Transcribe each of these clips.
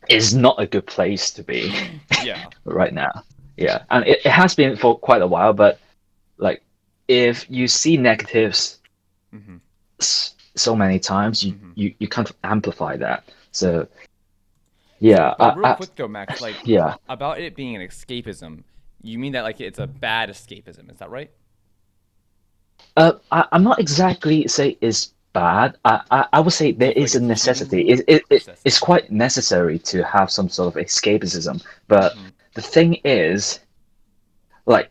is not a good place to be Yeah. right now. Yeah, and it has been for quite a while, but like if you see negatives Mm-hmm. so many times, Mm-hmm. you can't amplify that. So So, yeah, but real quick though, Max, like yeah. about it being an escapism, you mean that like it's a bad escapism? Is that right? I'm not exactly say it's bad. I would say Do there you feel like is a it's necessity. healing It's necessity? quite necessary to have some sort of escapism. But Mm-hmm. the thing is, like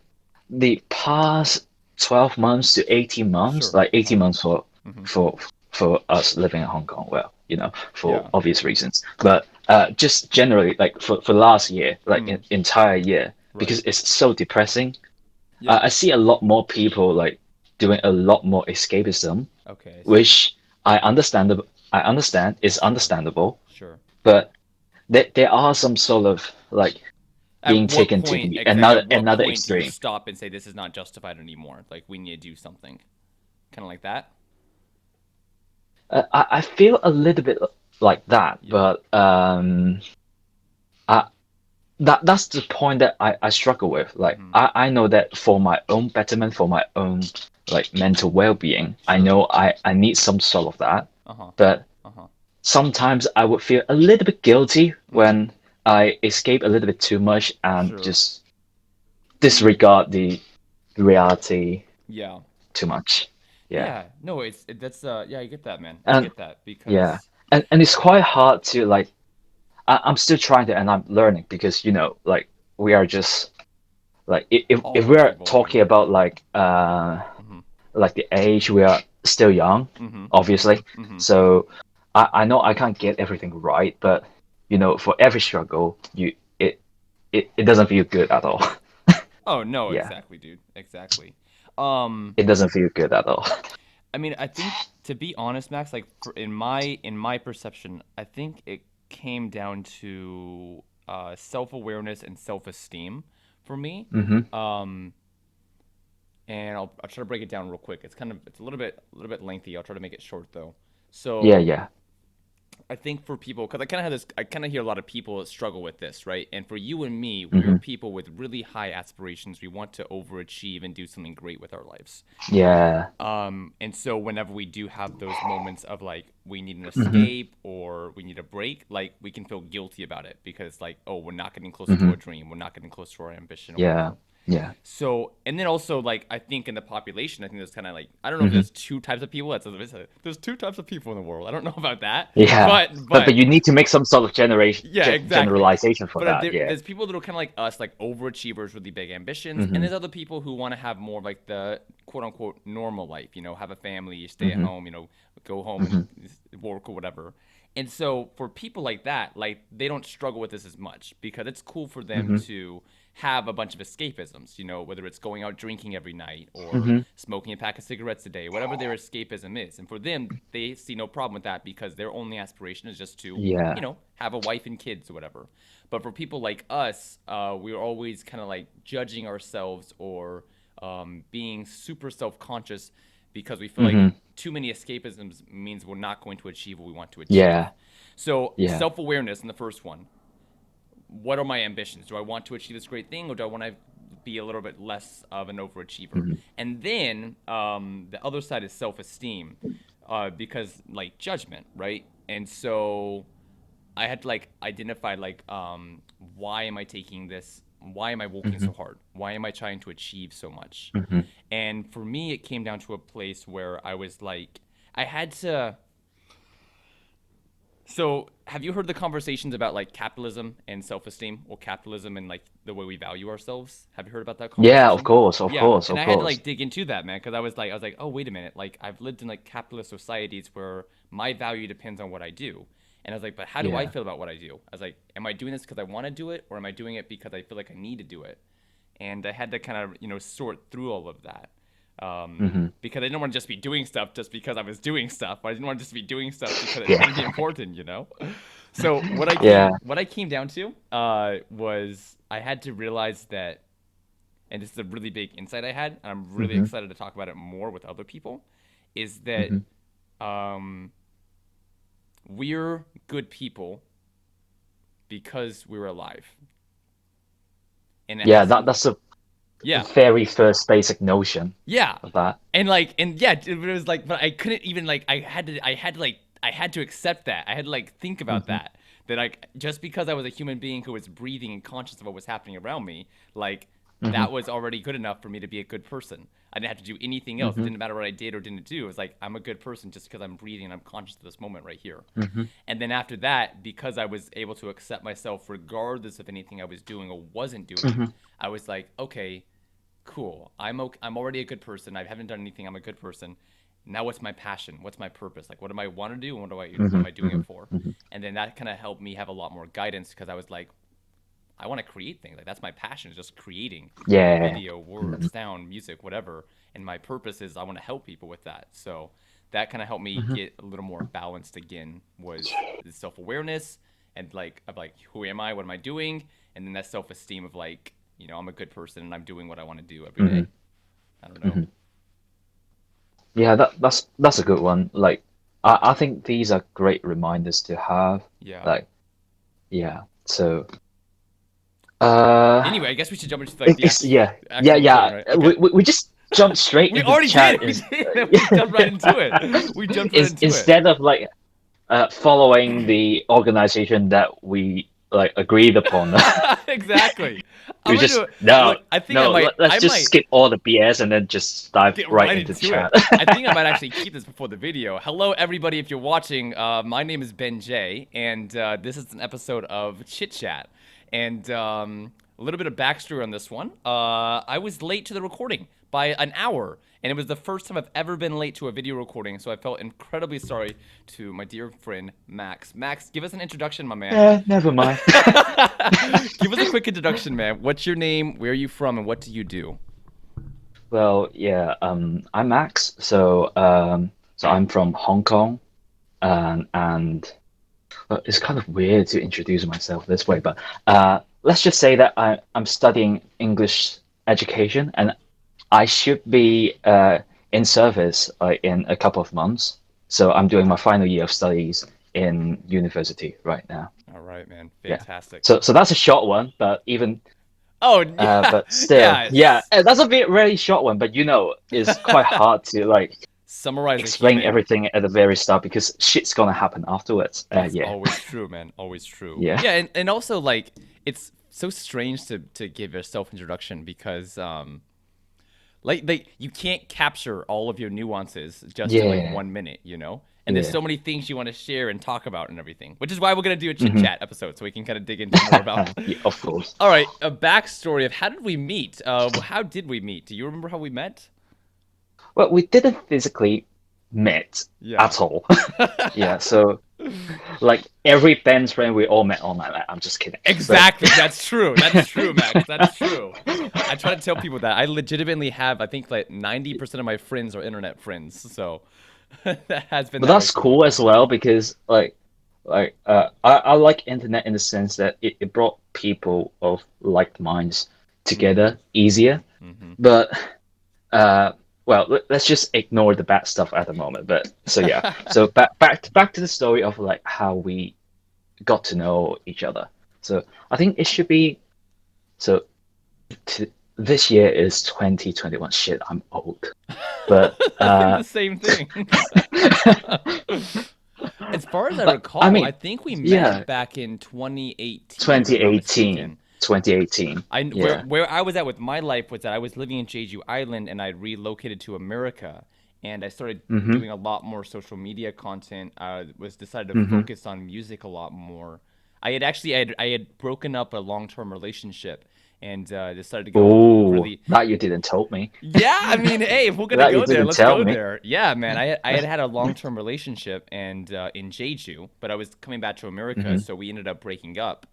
the past 12 months to 18 months, Sure. like Uh huh. 18 months Mm-hmm. for for us living in Hong Kong, well, for Yeah. obvious reasons. But just generally, like for last year, like Mm. entire year, because Right. it's so depressing. Yeah. I see a lot more people like doing a lot more escapism, Okay, I see. which I understand is Sure. understandable, Sure. but there are some sort of like At being what taken to point the exactly? At what another point do you extreme. stop and say this is not justified anymore? Like we need to do something, kind of like that. I feel a little bit like that, Yeah. but I, that's the point that I struggle with. Like Mm-hmm. I know that for my own betterment, for my own like mental well-being, I Sure. know I need some sort of that, Uh huh. but Uh huh. sometimes I would feel a little bit guilty Mm-hmm. when I escape a little bit too much and Sure. just disregard the reality Yeah. too much. Yeah. Yeah. No, that's yeah, I get that, man. I And get that yeah. because And it's quite hard to like I'm still trying to and I'm learning because like we are just like all if of us we're evolving. talking about Mm-hmm. like the age we are still young, Mm-hmm. obviously. Mm-hmm. So I know I can't get everything right, but for every struggle, it doesn't feel good at all. Oh no, Yeah, exactly, dude. Exactly. Um, it doesn't feel good at all. I mean, I think to be honest, Max, like in my perception, I think it came down to self awareness and self esteem for me. Hmm. Um, and I'll try to break it down real quick. It's a little bit lengthy. I'll try to make it short though. Yeah, So yeah. I think for people, because I kind of hear a lot of people struggle with this, right? And for you and me, we're Hmm. people with really high aspirations. We want to overachieve and do something great with our lives. Yeah. And so whenever we do have those moments of like we need an Hmm. escape or we need a break, like we can feel guilty about it because it's like, oh, we're not getting closer to Hmm. our dream, we're not getting closer to our ambition or Yeah. whatever. Yeah. So, and then also like I think in the population, I think there's kind of like I don't know if Hmm. there's two types of people. There's two types of people in the world. I don't know about that, Yeah. But but you need to make some sort of yeah, exactly. generalization for But that. Yeah. there's people that are kind of like us, like overachievers, really big ambitions, and Hmm. there's other people who want to have more of like the quote unquote normal life. You know, have a family, stay at Hmm. home. You know, go home and Hmm. work or whatever. And so for people like that, like they don't struggle with this as much because it's cool for them Hmm. to have a bunch of escapisms. You know, whether it's going out drinking every night or Hmm. smoking a pack of cigarettes a day, whatever their escapism is. And for them, they see no problem with that because their only aspiration is just to Yeah. have a wife and kids or whatever. But for people like us, we're always kind of like judging ourselves or being super self conscious because we feel like Hmm. too many escapisms means we're not going to achieve what we want to achieve. Yeah. So, Yeah. self awareness in the first one. What are my ambitions? Do I want to achieve this great thing or do I want to be a little bit less of an overachiever? Hmm. And then the other side is self esteem because, like, judgment, right? And so I had to like identify like why am I taking this? Why am I working Hmm. so hard? Why am I trying to achieve so much? Hmm. And for me, it came down to a place where I was like, I had to. So, have you heard the conversations about like capitalism and self-esteem, or capitalism and like the way we value ourselves? Have you heard about that Yeah. Of conversation? course. Of Yeah, course. and Of I had to course. like dig into that, man, because I was like, oh wait a minute, like I've lived in like capitalist societies where my value depends on what I do, and I was like, but how do I Yeah. feel about what I do? I was like, am I doing this because I want to do it, or am I doing it because I feel like I need to do it? And I had to kind of sort through all of that Hmm. because I didn't want to just be doing stuff just because I was doing stuff. I didn't want to just be doing stuff because I didn't want to be Yeah. important. So Yeah. what I came down to was I had to realize that, and this is a really big insight I had, and I'm really Hmm. excited to talk about it more with other people, is that Hmm. um, we're good people because we were alive, and it Yeah, has that's a yeah. very first basic notion Yeah. of that. And yeah, it was like, but I couldn't even like, I had to accept that. I had to like think about Hmm. that. That like, just because I was a human being who was breathing and conscious of what was happening around me, like, Hmm. that was already good enough for me to be a good person. I didn't have to do anything else. It Hmm. didn't matter what I did or didn't do. It was like, I'm a good person just because I'm breathing and I'm conscious of this moment right here. Hmm. And then after that, because I was able to accept myself regardless of anything I was doing or wasn't doing, Hmm. I was like, okay, cool. I'm okay. I'm already a good person. I haven't done anything. I'm a good person. Now what's my passion? What's my purpose? Like what do I want to do and what Hmm. am I doing Hmm. it for? Hmm. And then that kind of helped me have a lot more guidance because I was like, I want to create things. Like that's my passion is just creating Yeah. video, words, Hmm. sound, music, whatever. And my purpose is I want to help people with that. So that kind of helped me Hmm. get a little more balanced again was the self-awareness and like of like who am I? What am I doing? And then that self-esteem of like, I'm a good person and I'm doing what I want to do every Hmm. day. I don't know. Hmm. Yeah, that's a good one. Like, I think these are great reminders to have. Yeah. Like, yeah. So, uh, Anyway, I guess we should jump into like the it's yeah, yeah, actual recording, yeah. right? We, Okay. we we just jumped straight We into the already did. chat. We Is did. We jumped right into it. We jumped right into it. instead of like following the organization that we like agreed upon. Exactly. I'm We gonna do just it. no, Look, I think no. I Let's just might skip all the BS and then just dive get right right into the into chat. it. I think I might actually keep this before the video. Hello, everybody, if you're watching. My name is Ben Jaye, and this is an episode of Chit Chat. And a little bit of backstory on this one. I was late to the recording by an hour, and it was the first time I've ever been late to a video recording, so I felt incredibly sorry to my dear friend Max. Max, give us an introduction, my man. Never mind. Give us a quick introduction, man. What's your name? Where are you from? And what do you do? Well, yeah. I'm Max. So I'm from Hong Kong, and it's kind of weird to introduce myself this way, but let's just say that I'm studying English education, and I should be in service in a couple of months. So I'm doing my final year of studies in university right now. All right, man. Yeah. Fantastic. So that's a short one, but even Oh, yeah. but still, Yeah. yeah, that's a bit very short one. But it's quite hard to like Summarize a explain human. everything at the very start because shit's gonna happen afterwards. That's Yeah, always true, man. Always true. yeah, Yeah, and also like it's so strange to give a self introduction because like you can't capture all of your nuances just in like yeah, 1 minute, you know? And there's yeah. so many things you want to share and talk about and everything, which is why we're gonna do a chit Hmm. chat episode so we can kind of dig into more about. Yeah, of course. All right, a backstory of how did we meet? How did we meet? Do you remember how we met? Well, we didn't physically meet Yeah. at all. Yeah, so like every band's friend, we all met online. I'm just kidding, but Exactly. That's true. That's true, Max. That's true. I try to tell people that I legitimately have, I think, like 90% of my friends are internet friends. So that has been but that way that's for a long cool as time. well because I like internet in the sense that it brought people of like minds Mm-hmm. together easier. Mm-hmm. But uh, well, let's just ignore the bad stuff at the moment. But so yeah, so back to the story of like how we got to know each other. So I think it should be so. This year is 2021. Shit, I'm old. But I think the same thing. As far as I but I recall, I mean, think we yeah, met back in 2018, if I'm not 2018, mistaken. 2018. Where Yeah. I was at with my life was that I was living in Jeju Island and I relocated to America and I started Mm-hmm. doing a lot more social media content. I was decided to Mm-hmm. focus on music a lot more. I had broken up a long term relationship and decided to go Oh, really. that you didn't tell me. Yeah, I mean, hey, if we're gonna That you go there, didn't let's tell go me. there. Yeah, man, I had a long term relationship and in Jeju, but I was coming back to America, Mm-hmm. so we ended up breaking up.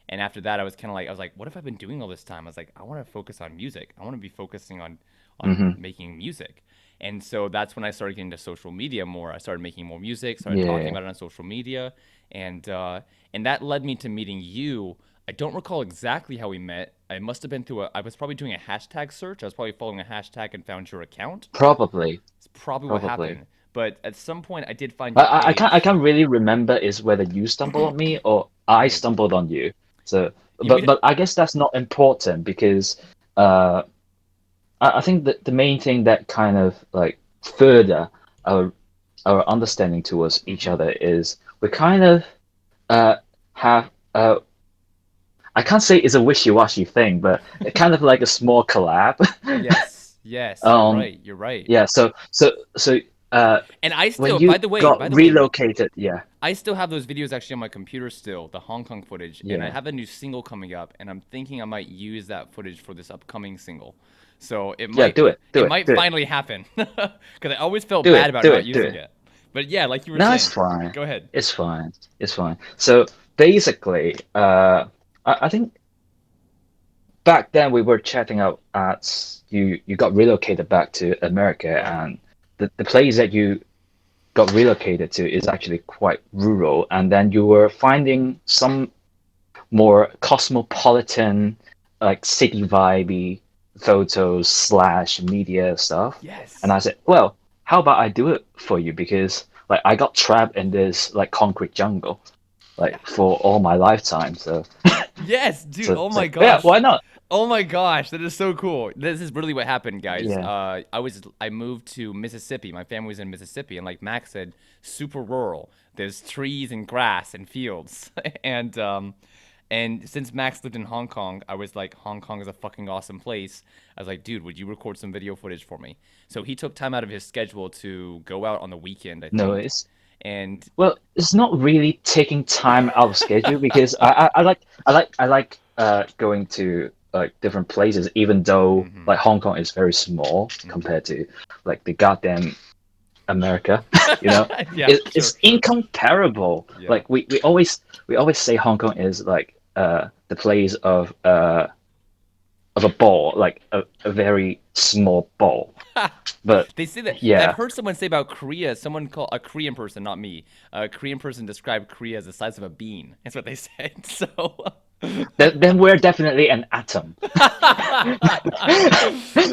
And after that, I was kind of like, I was like, what have I been doing all this time? I was like, I want to focus on music. I want to be focusing on Mm-hmm. making music. And so that's when I started getting into social media more. I started making more music, started talking Yeah. about it on social media, and uh, and that led me to meeting you. I don't recall exactly how we met. I must have been through a. I was probably doing a hashtag search. I was probably following a hashtag and found your account. Probably. It's probably what Probably. happened. But at some point, I did find your I can't page. really remember is whether you stumbled on me or I Right. stumbled on you. So, You but would. I guess that's not important because uh, I think that the main thing that kind of like further our our understanding towards each Mhm. other is we kind of uh have I can't say it's a wishy-washy thing, but kind of like a small collab. Yes. Yes. You're um, right. You're right. yeah. So uh, And I when still, you got by the way, relocated, yeah, I still have those videos actually on my computer still, the Hong Kong footage, and I yeah, have a new single coming up, and I'm thinking I might use that footage for this upcoming single. So yeah, do it, do it it, might do it, finally happen, because I always felt do bad it, about do not it, do using it. it. But yeah, like you were No, it's saying, fine. go ahead. It's fine. It's fine. So basically, I think back then we were chatting out at you got relocated back to America, Right. and the place that you got relocated to is actually quite rural, and then you were finding some more cosmopolitan, like city vibey photos slash media stuff. And I Yes. said, well, how about I do it for you because like I got trapped in this like concrete jungle Yeah. like for all my lifetime. So Yes, dude. Oh so my yeah, gosh. why not? Oh my gosh, that is so cool. This is really what happened, guys. Yeah. I moved to Mississippi. My family was in Mississippi, and like Max said, super rural. There's trees and grass and fields, and since Max lived in Hong Kong, I was like, Hong Kong is a fucking awesome place. I was like, dude, would you record some video footage for me? So he took time out of his schedule to go out on the weekend, I No, think, it's and well, it's not really taking time out of schedule because I like going to like different places even though hmm like Hong Kong is very small hmm compared to like the goddamn America, you know. yeah, It's sure, sure, incomparable. yeah. Like we always say Hong Kong is like the place of a ball, like a very small ball. But They say that I've yeah, heard someone say about Korea. Someone called a Korean person, not me. A Korean person described Korea as the size of a bean. That's what they said. So, then we're definitely an atom.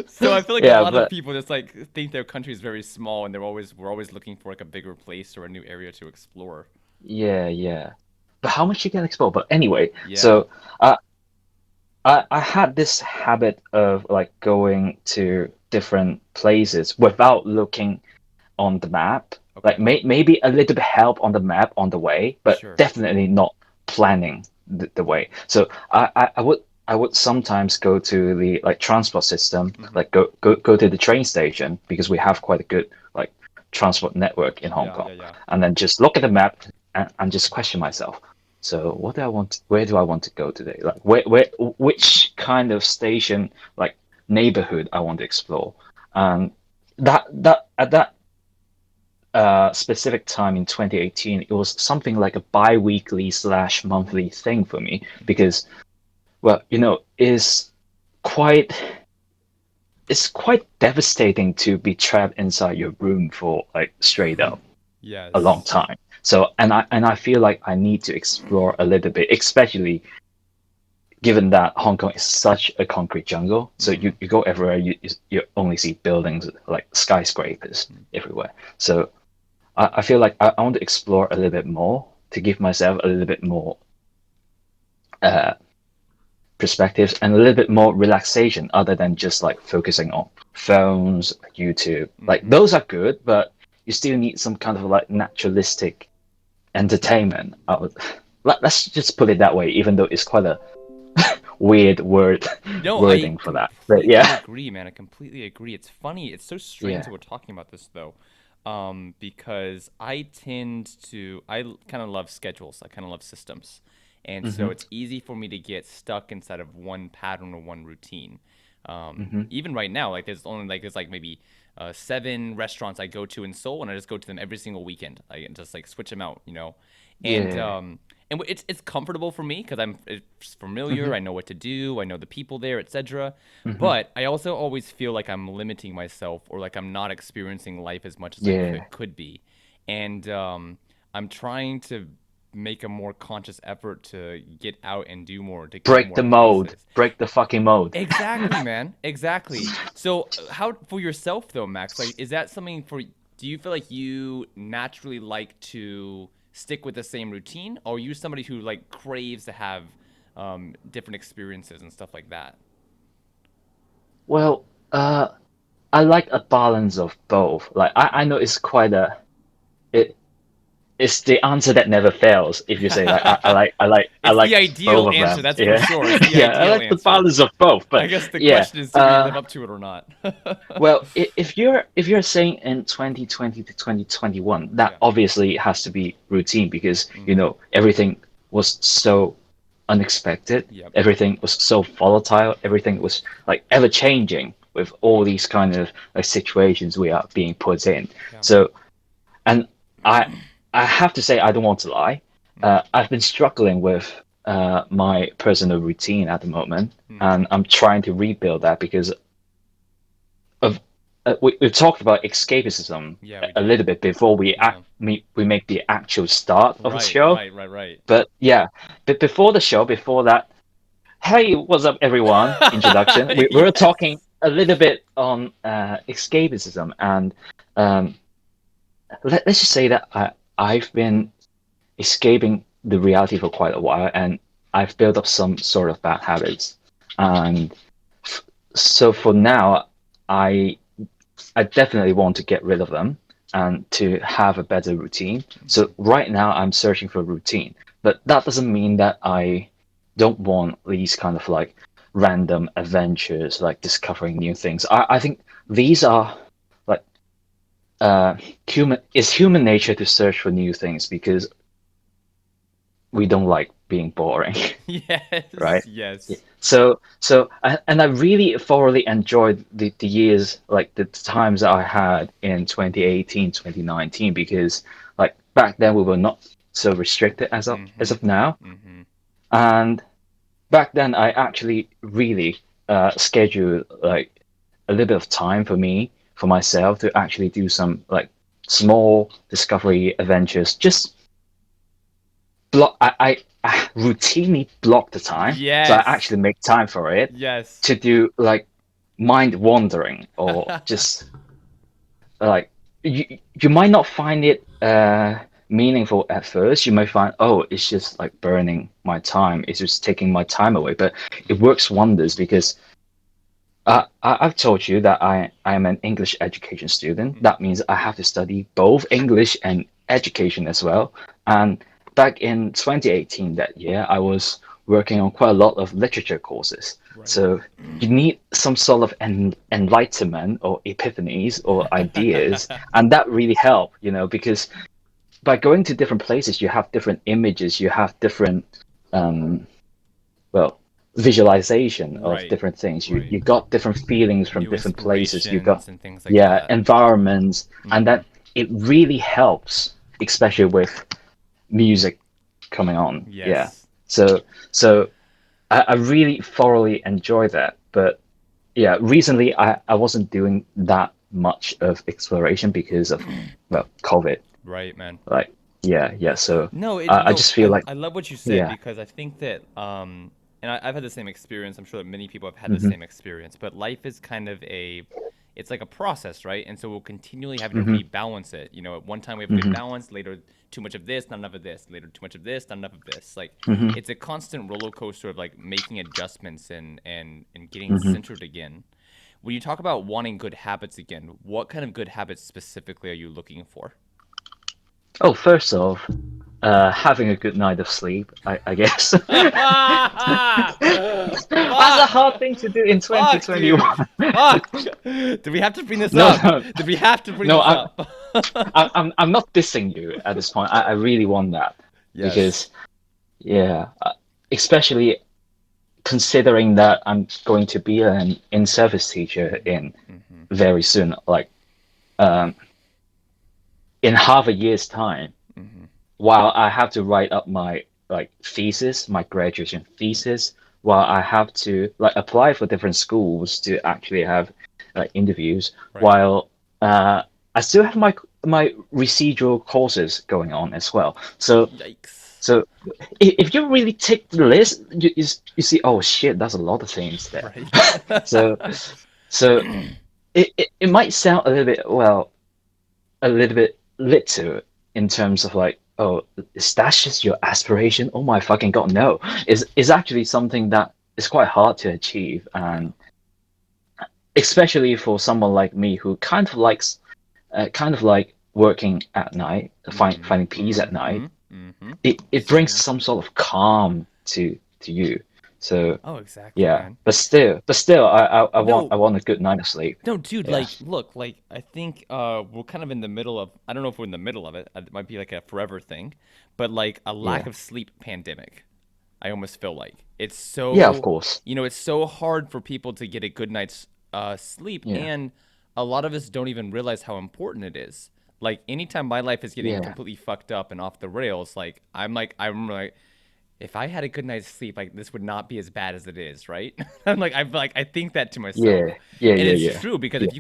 so I feel like a Yeah, lot of but people just like think their country is very small, and we're always looking for like a bigger place or a new area to explore. yeah, yeah. But how much you can explore? But anyway, Yeah. so I had this habit of like going to different places without looking on the map. Like Okay. maybe a little bit help on the map on the way, but Sure. definitely not planning the way. So I would sometimes go to the like transport system, hmm like go to the train station because we have quite a good like transport network in Hong Yeah. Kong, Yeah. Yeah. and then just look at the map and just question myself. So what do I want? Where do I want to go today? Like which kind of station, like neighborhood I want to explore, and that at that specific time in 2018, it was something like a bi-weekly slash monthly thing for me hmm because, well, you know, quite it's quite devastating to be trapped inside your room for like straight up a long Yes. time. So, and I feel like I need to explore a little bit, especially given that Hong Kong is such a concrete jungle. So hmm you go everywhere, you only see buildings like skyscrapers everywhere. So I feel like I want to explore a little bit more to give myself a little bit more uh, perspectives and a little bit more relaxation other than just like focusing on phones, YouTube. Like hmm those are good, but you still need some kind of like naturalistic entertainment. Let's just put it that way, even though it's quite a weird No, I wording for that. But completely yeah, agree, man. I completely agree. It's funny. It's so strange yeah. that we're talking about this though, because I kind of love schedules. I kind of love systems, and so Hmm. it's easy for me to get stuck inside of one pattern or one routine. Hmm. Even right now, like there's like maybe 7 restaurants I go to in Seoul, and I just go to them every single weekend. I just like switch them out, and Yeah. it's comfortable for me because it's familiar. Hmm. I know what to do. I know the people there, etc. Hmm. But I also always feel like I'm limiting myself or like I'm not experiencing life as much as I Yeah. could be, and I'm trying to make a more conscious effort to get out and do more, to go Break more the mode. places. Break the fucking mode. Exactly, man. Exactly. So, how for yourself though, Max? Like, is that something for? Do you feel like you naturally like to stick with the same routine, or are you somebody who like craves to have different experiences and stuff like that? Well, I like a balance of both. Like I know it's quite a it it's the answer that never fails. If you say like I It's the like ideal both of answer, them. that's for Yeah, sure. It's the yeah, I ideal like the answer. balance of both. I But guess the yeah, question is, do we live up to it or not? well, if you're saying in 2020 to 2021, that Yeah. obviously has to be routine because Mm-hmm. everything was so unexpected, Yep. everything was so volatile, everything was like ever changing with all these kind of like situations we are being put in. Yeah. So, and I I have to say I don't want to lie. I've been struggling with my personal routine at the moment, Mm-hmm. and I'm trying to rebuild that because of we've talked about escapism Yeah, we a did. little bit before Yeah. we make the actual start of the Right, show. right, right, right. But yeah, but before the show, before that, hey, what's up, everyone? Introduction. We were talking Yes. a little bit on escapism, and um, let's just say that I've been escaping the reality for quite a while, and I've built up some sort of bad habits. And so for now, I I definitely want to get rid of them and to have a better routine. So Mm-hmm. right now I'm searching for routine, but that doesn't mean that I don't want these kind of like random adventures, like discovering new things. I think these are like uh it's human nature to search for new things because we don't like being boring. Yes, Right? Yeah. yes. And I really thoroughly enjoyed the years, like the times that I had in 2018, 2019, because like back then we were not so restricted as Mm-hmm. of now. Mm-hmm. And back then I actually really scheduled like a little bit of time for me, for myself to actually do some like small discovery adventures, just I routinely block the time, so I Yes. actually make time for it Yes. to do like mind wandering or just like you might not find it meaningful at first. You might find, oh, it's just like burning my time. It's just taking my time away, but it works wonders because I've told you that I am an English education student. Mm-hmm. That means I have to study both English and education as well. And back in 2018, that year, I was working on quite a lot of literature courses. Right. So you need some sort of enlightenment or epiphanies or ideas, and that really helped, because by going to different places, you have different images, you have different um, well, visualization of Right. different things. You Right. you got different feelings from New different places. You got inspirations and things like yeah, that. environments, and Mm-hmm. that it really helps, especially with music coming on. Yeah. Yes. So I really thoroughly enjoy that. But yeah, recently I wasn't doing that much of exploration because of COVID. Right, man. Like yeah. So No, I just feel I like love what you said yeah. because I think that and I've had the same experience. I'm sure that many people have had the Hmm. same experience, but life is kind of it's like a process, right? And so we'll continually have to Hmm. rebalance it. You know, at one time we have a good Hmm. balance, later too much of this, not enough of this, later too much of this, not enough of this. Like Hmm. it's a constant roller coaster of like making adjustments and getting Hmm. centered again. When you talk about wanting good habits again, what kind of good habits specifically are you looking for? Oh, first off, having a good night of sleep, I guess. That's a Fuck! hard thing to do in Fuck, dude! 2021. Fuck! Do we have to bring this No, up? no, Do we have to bring no. this I'm, up? I'm not dissing you at this point. I really want that Yes. because, yeah, especially considering that I'm going to be an in-service teacher in Mm-hmm. very soon, like um, in half a year's time. Mm-hmm. While I have to write up my like thesis, my graduation thesis, while I have to like apply for different schools to actually have interviews, Right. while I still have my residual courses going on as well. So Yikes. so if you really take the list, you see, oh shit, that's a lot of things there. Right. So so it might sound a little bit little in terms of like, oh, is that just your aspiration? Oh my fucking god, no. Is actually something that is quite hard to achieve, Yeah. and especially for someone like me who kind of like working at night, Mm-hmm. finding peace at Mm-hmm. night. Mm-hmm. It brings Same. some sort of calm to you. So Oh, exactly, yeah, man. but still, No, I want a good night of sleep. no, dude, Yeah, like, look, like, I think we're kind of in the middle of, I don't know if we're in the middle of it. It might be like a forever thing, but like a lack yeah, of sleep pandemic. I almost feel like it's yeah. Of so, course. it's so hard for people to get a good night's sleep, Yeah, and a lot of us don't even realize how important it is. Like anytime my life is getting yeah, completely fucked up and off the rails, I'm like, if I had a good night's sleep, like this would not be as bad as it is, right? I think that to myself, yeah, yeah, and yeah, it's yeah, true because yeah. if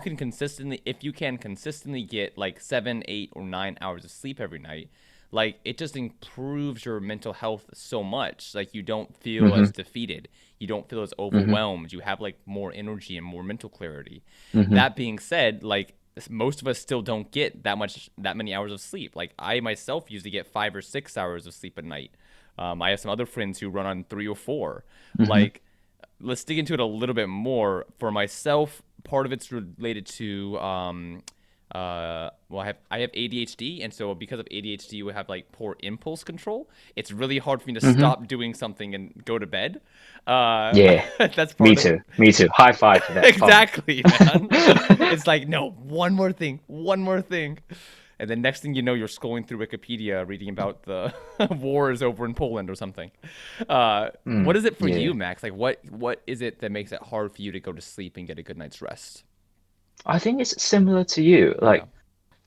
you can consistently get like 7, 8, or 9 hours of sleep every night, like it just improves your mental health so much. Like you don't feel Mhm, as defeated, you don't feel as mhm, overwhelmed, you have like more energy and more mental clarity. mhm, That being said, like most of us still don't get that many hours of sleep. Like I myself usually get 5 or 6 hours of sleep a night. I have some other friends who run on 3 or 4. mhm, Like, let's dig into it a little bit more. For myself, part of it's related to well, I have ADHD, and so because of ADHD, we have like poor impulse control. It's really hard for me to mhm. stop doing something and go to bed. Uh, Yeah, that's me part of too. Me too. High five for that. Fun. exactly, man. It's like, no, one more thing, one more thing. And then next thing you know, you're scrolling through Wikipedia reading about the wars over in Poland or something. What Mm, is it for you, yeah. Max? Like, what is it that makes it hard for you to go to sleep and get a good night's rest? I think it's similar to you. Yeah.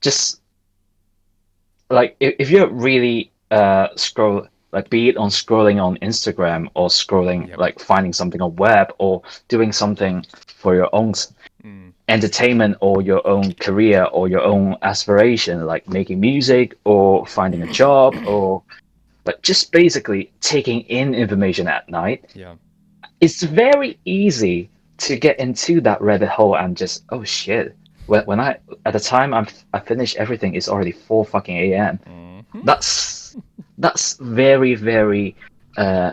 Just like if you're really scroll like be it on scrolling on Instagram or scrolling Yep. like finding something on web or doing something for your own Mm. entertainment or your own career or your own aspiration, like making music or finding a job or like just basically taking in information at night, Yeah. it's very easy to get into that rabbit hole and just oh shit. When I at the time I finish everything, it's already 4 fucking a.m. Hmm. That's that's very uh,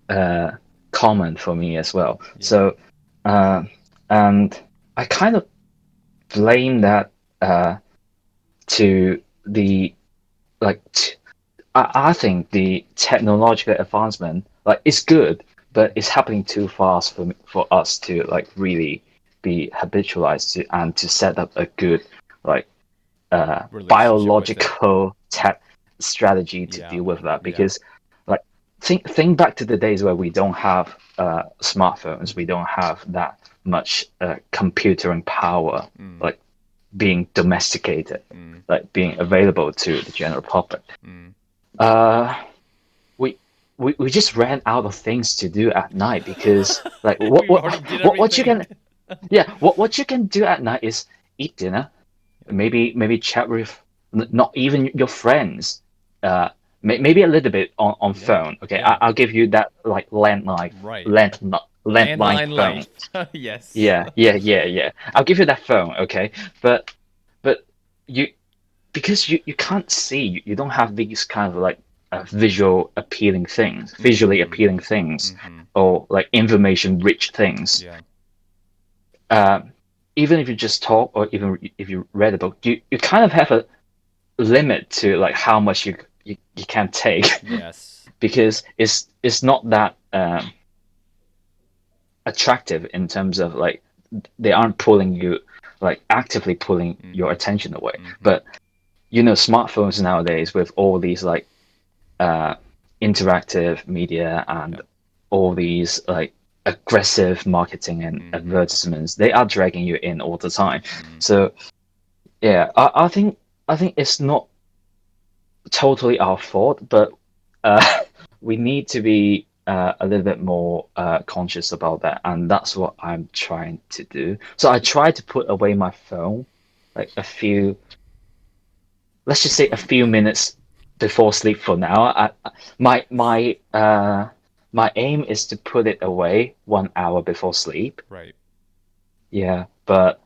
uh, common for me as well. Yeah. So uh, and I kind of blame that to the like I think the technological advancement like it's good, but it's happening too fast for us to like really be habitualized to and to set up a good like Relationship with it. biological tech strategy to Yeah. deal with that Yeah. because like think back to the days where we don't have smartphones, we don't have that much computing power Mm. like being domesticated, Mm. like being available to the general public. Mm. Uh, we we just ran out of things to do at night because like what We what already did what you everything. can yeah what you can do at night is eat dinner, Yep. maybe chat with not even your friends, uh maybe a little bit on Yeah. phone. Okay, Yeah. I'll give you that like Right. landline Landline phone. life. Yes. Yeah, I'll give you that phone. Okay, but you because you can't see, you don't have these kind of like visually Mm-hmm. appealing things Mm-hmm. or like information rich things. Yeah. uh, Even if you just talk or even if you read a book, you kind of have a limit to like how much you can take Yes. because it's not that attractive in terms of like they aren't pulling you like actively pulling your Mm-hmm. attention away. Mm-hmm. But smartphones nowadays with all these like uh, interactive media and Yep. all these like aggressive marketing and Mm-hmm. advertisements, they are dragging you in all the time. Mm. So yeah, I think it's not totally our fault, but uh, we need to be a little bit more conscious about that, and that's what I'm trying to do. So I try to put away my phone like let's just say a few minutes before sleep for now. My aim is to put it away 1 hour before sleep. Right. Yeah, but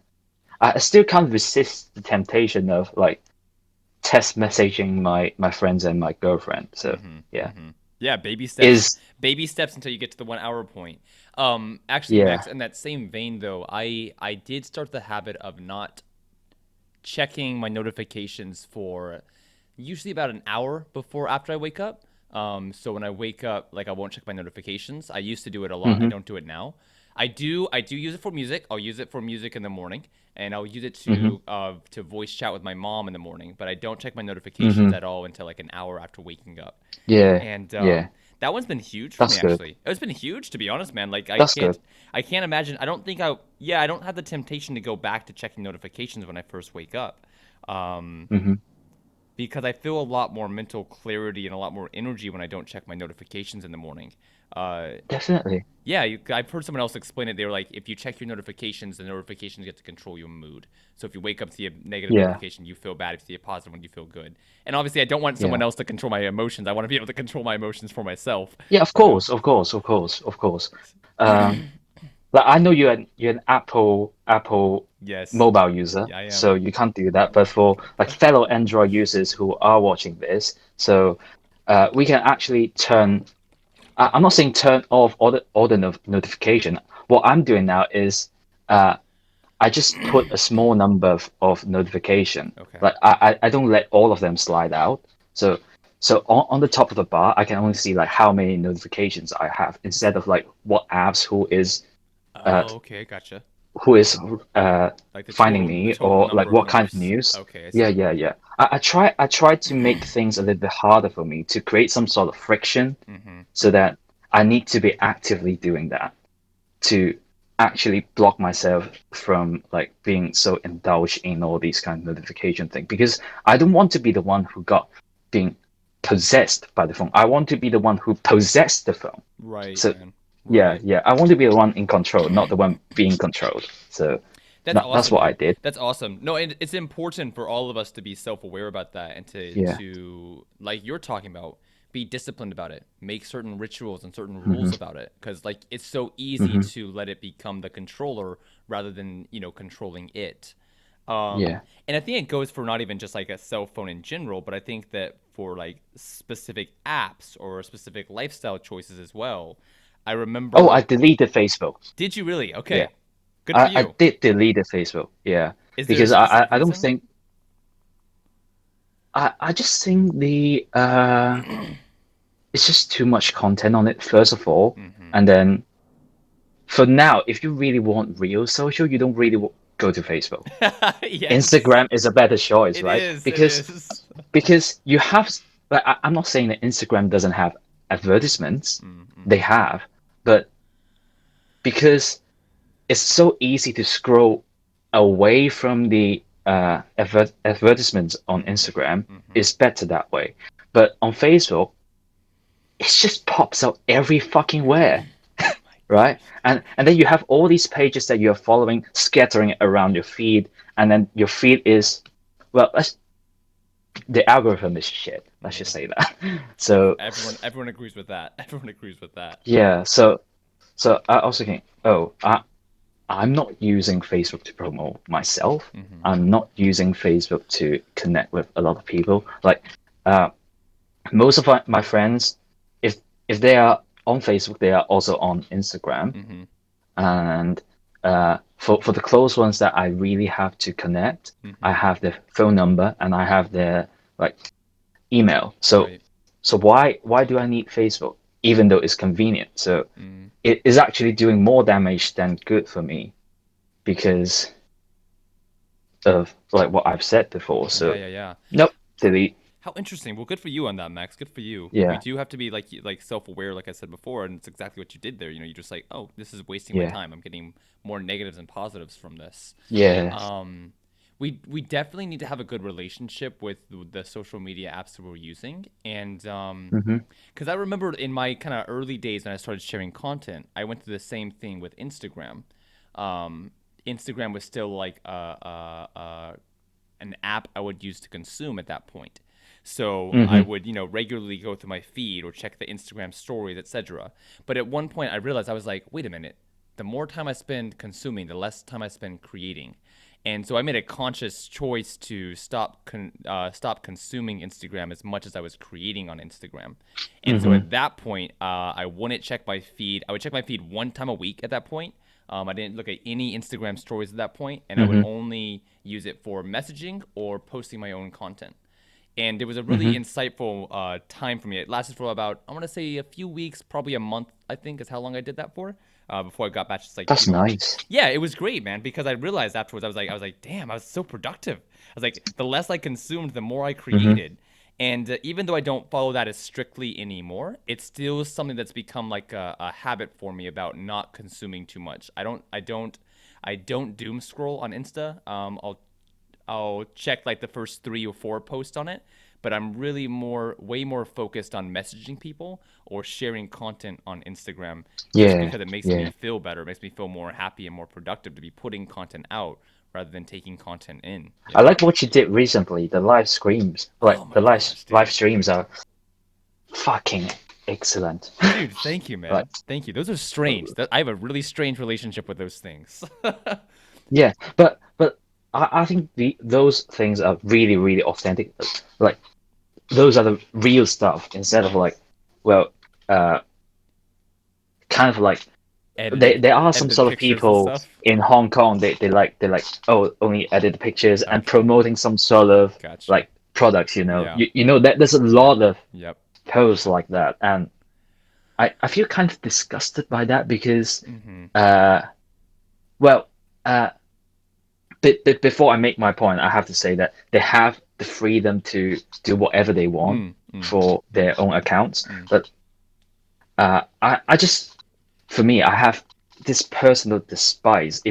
I still can't resist the temptation of like text messaging my friends and my girlfriend. So Mm-hmm. yeah, Mm-hmm. Yeah, baby steps. is Baby steps until you get to the 1 hour point. Actually, yeah. Max, in that same vein though, I did start the habit of not checking my notifications for usually about an hour before after I wake up. So when I wake up, like I won't check my notifications. I used to do it a lot. I Hmm. don't do it now. I do use it for music. I'll use it for music in the morning, and I'll use it Hmm. to voice chat with my mom in the morning. But I don't check my notifications Hmm. at all until like an hour after waking up. Yeah, And yeah. that one's been huge for me That's good. actually. It's been huge to be honest, man. Like That's good. I can't imagine. I don't think I yeah I don't have the temptation to go back to checking notifications when I first wake up. Um, Hmm. because I feel a lot more mental clarity and a lot more energy when I don't check my notifications in the morning. Uh, Definitely. yeah, I've heard someone else explain it. They were like, if you check your notifications, the notifications get to control your mood. So if you wake up, see a negative Yeah, notification, you feel bad. If you see a positive one, you feel good. And obviously, I don't want yeah. someone else to control my emotions. I want to be able to control my emotions for myself. Yeah, of You know? course, of course, of course, of course. Um, like I know you're an Apple Yes. mobile user, Yeah, I am. so you can't do that. But for like fellow Android users who are watching this, so we can actually turn. I'm not saying turn off all the notification. What I'm doing now is uh, I just put a small number of notification. Okay. Like I don't let all of them slide out. So on the top of the bar, I can only see like how many notifications I have instead of like what apps uh Oh, okay. Gotcha. who is Like finding the me total or like number of what kind of notifs. news. Okay, I Yeah, see. yeah, yeah. I try to make things a little bit harder for me to create some sort of friction Mm-hmm. so that I need to be actively doing that to actually block myself from like being so indulged in all these kind of notification thing because I don't want to be the one who got being possessed by the phone. I want to be the one who possessed the phone. Right, So man. yeah, Right. yeah. I want to be the one in control, not the one being controlled. So That's that's awesome, what I dude. did. That's awesome. No, and it's important for all of us to be self-aware about that and Yeah. to like you're talking about, be disciplined about it. Make certain rituals and certain Hmm. rules about it cuz like it's so easy Hmm. to let it become the controller rather than, controlling it. Yeah. And I think it goes for not even just like a cell phone in general, but I think that for like specific apps or specific lifestyle choices as well. I Oh, I remember, deleted Facebook. did you really? Yeah. Okay. Good for I you. did delete the Facebook. Yeah. Is there a Because I specific I don't reason? think I just think the it's just too much content on it, first of all. Mm-hmm. And then for now, if you really want real social, you don't really go to Facebook. Yes. Instagram is a better choice, It right? is. It Because is. you have, like, I'm not saying that Instagram doesn't have advertisements, they Mm-hmm. have, but because it's so easy to scroll away from the advertisements on Mm-hmm. Instagram, Mm-hmm. it's better that way. But on Facebook, it just pops out every fucking where, My right? gosh. And then you have all these pages that you're following scattering around your feed, and then your feed is, well, the algorithm is shit. Let's just Mm. say that. So Everyone agrees with that. Everyone agrees with that. yeah, so I also think, oh, I'm not using Facebook to promote myself. Mm-hmm. I'm not using Facebook to connect with a lot of people. Like uh, most of my friends, if they are on Facebook, they are also on Instagram. Mm-hmm. And for the close ones that I really have to connect, I Mm-hmm. have their phone number and I have their like email. So Right. why do I need Facebook? Even though it's convenient. So Mm. it is actually doing more damage than good for me because of like what I've said before. Yeah, So yeah, yeah. nope, delete. How interesting. Well, good for you on that, Max. Good for you. We Yeah, do have to be like self-aware, like I said before, and it's exactly what you did there. You're just like, oh, this is wasting my yeah, time. I'm getting more negatives and positives from this. yeah. Um, we definitely need to have a good relationship with the social media apps that we're using, and Hmm. because I remember in my kind of early days when I started sharing content, I went through the same thing with Instagram. Um, Instagram was still like an app I would use to consume at that point. So I Hmm. would, regularly go through my feed or check the Instagram stories, etc. But at one point, I realized I was like, wait a minute. The more time I spend consuming, the less time I spend creating. And so I made a conscious choice to stop consuming Instagram as much as I was creating on Instagram. And so Hmm. at that point, I wouldn't check my feed. I would check my feed one time a week at that point. I didn't look at any Instagram stories at that point, and I would Hmm. only use it for messaging or posting my own content. And it was a really Hmm. insightful time for me. It lasted for about, I want to say, a few weeks, probably a month, I think, is how long I did that for. Before I got back, just like, That's nice. yeah, it was great, man. Because I realized afterwards, I was like, damn, I was so productive. I was like, the less I consumed, the more I Hmm. created. And even though I don't follow that as strictly anymore, it's still something that's become like a habit for me about not consuming too much. I don't doom scroll on Insta. I'll check like the first 3 or 4 posts on it, but I'm really way more focused on messaging people or sharing content on Instagram just Yeah, because it makes me yeah. feel better, it makes me feel more happy and more productive to be putting content out rather than taking content in, you I know? like what you did recently. The live streams, like Oh my the gosh, live dude. streams are fucking excellent. Dude, thank you, Like, man. Thank you. Those are strange. I have a really strange relationship with those things. yeah, but I think those things are really really authentic. Like those are the real stuff instead of like, well, uh, kind of like there are some Edited sort of pictures and people stuff. in Hong Kong. They like oh only edit the pictures and Okay, promoting some sort of gotcha. like products. You know, Yeah. you know that there's a Yep. lot of Yep. posts like that, and I feel kind of disgusted by that because Mm-hmm. uh well uh before I make my point, I have to say that they have the freedom to do whatever they want Mm, mm, for their own accounts. mm. But I just, for me, I have this personal despise.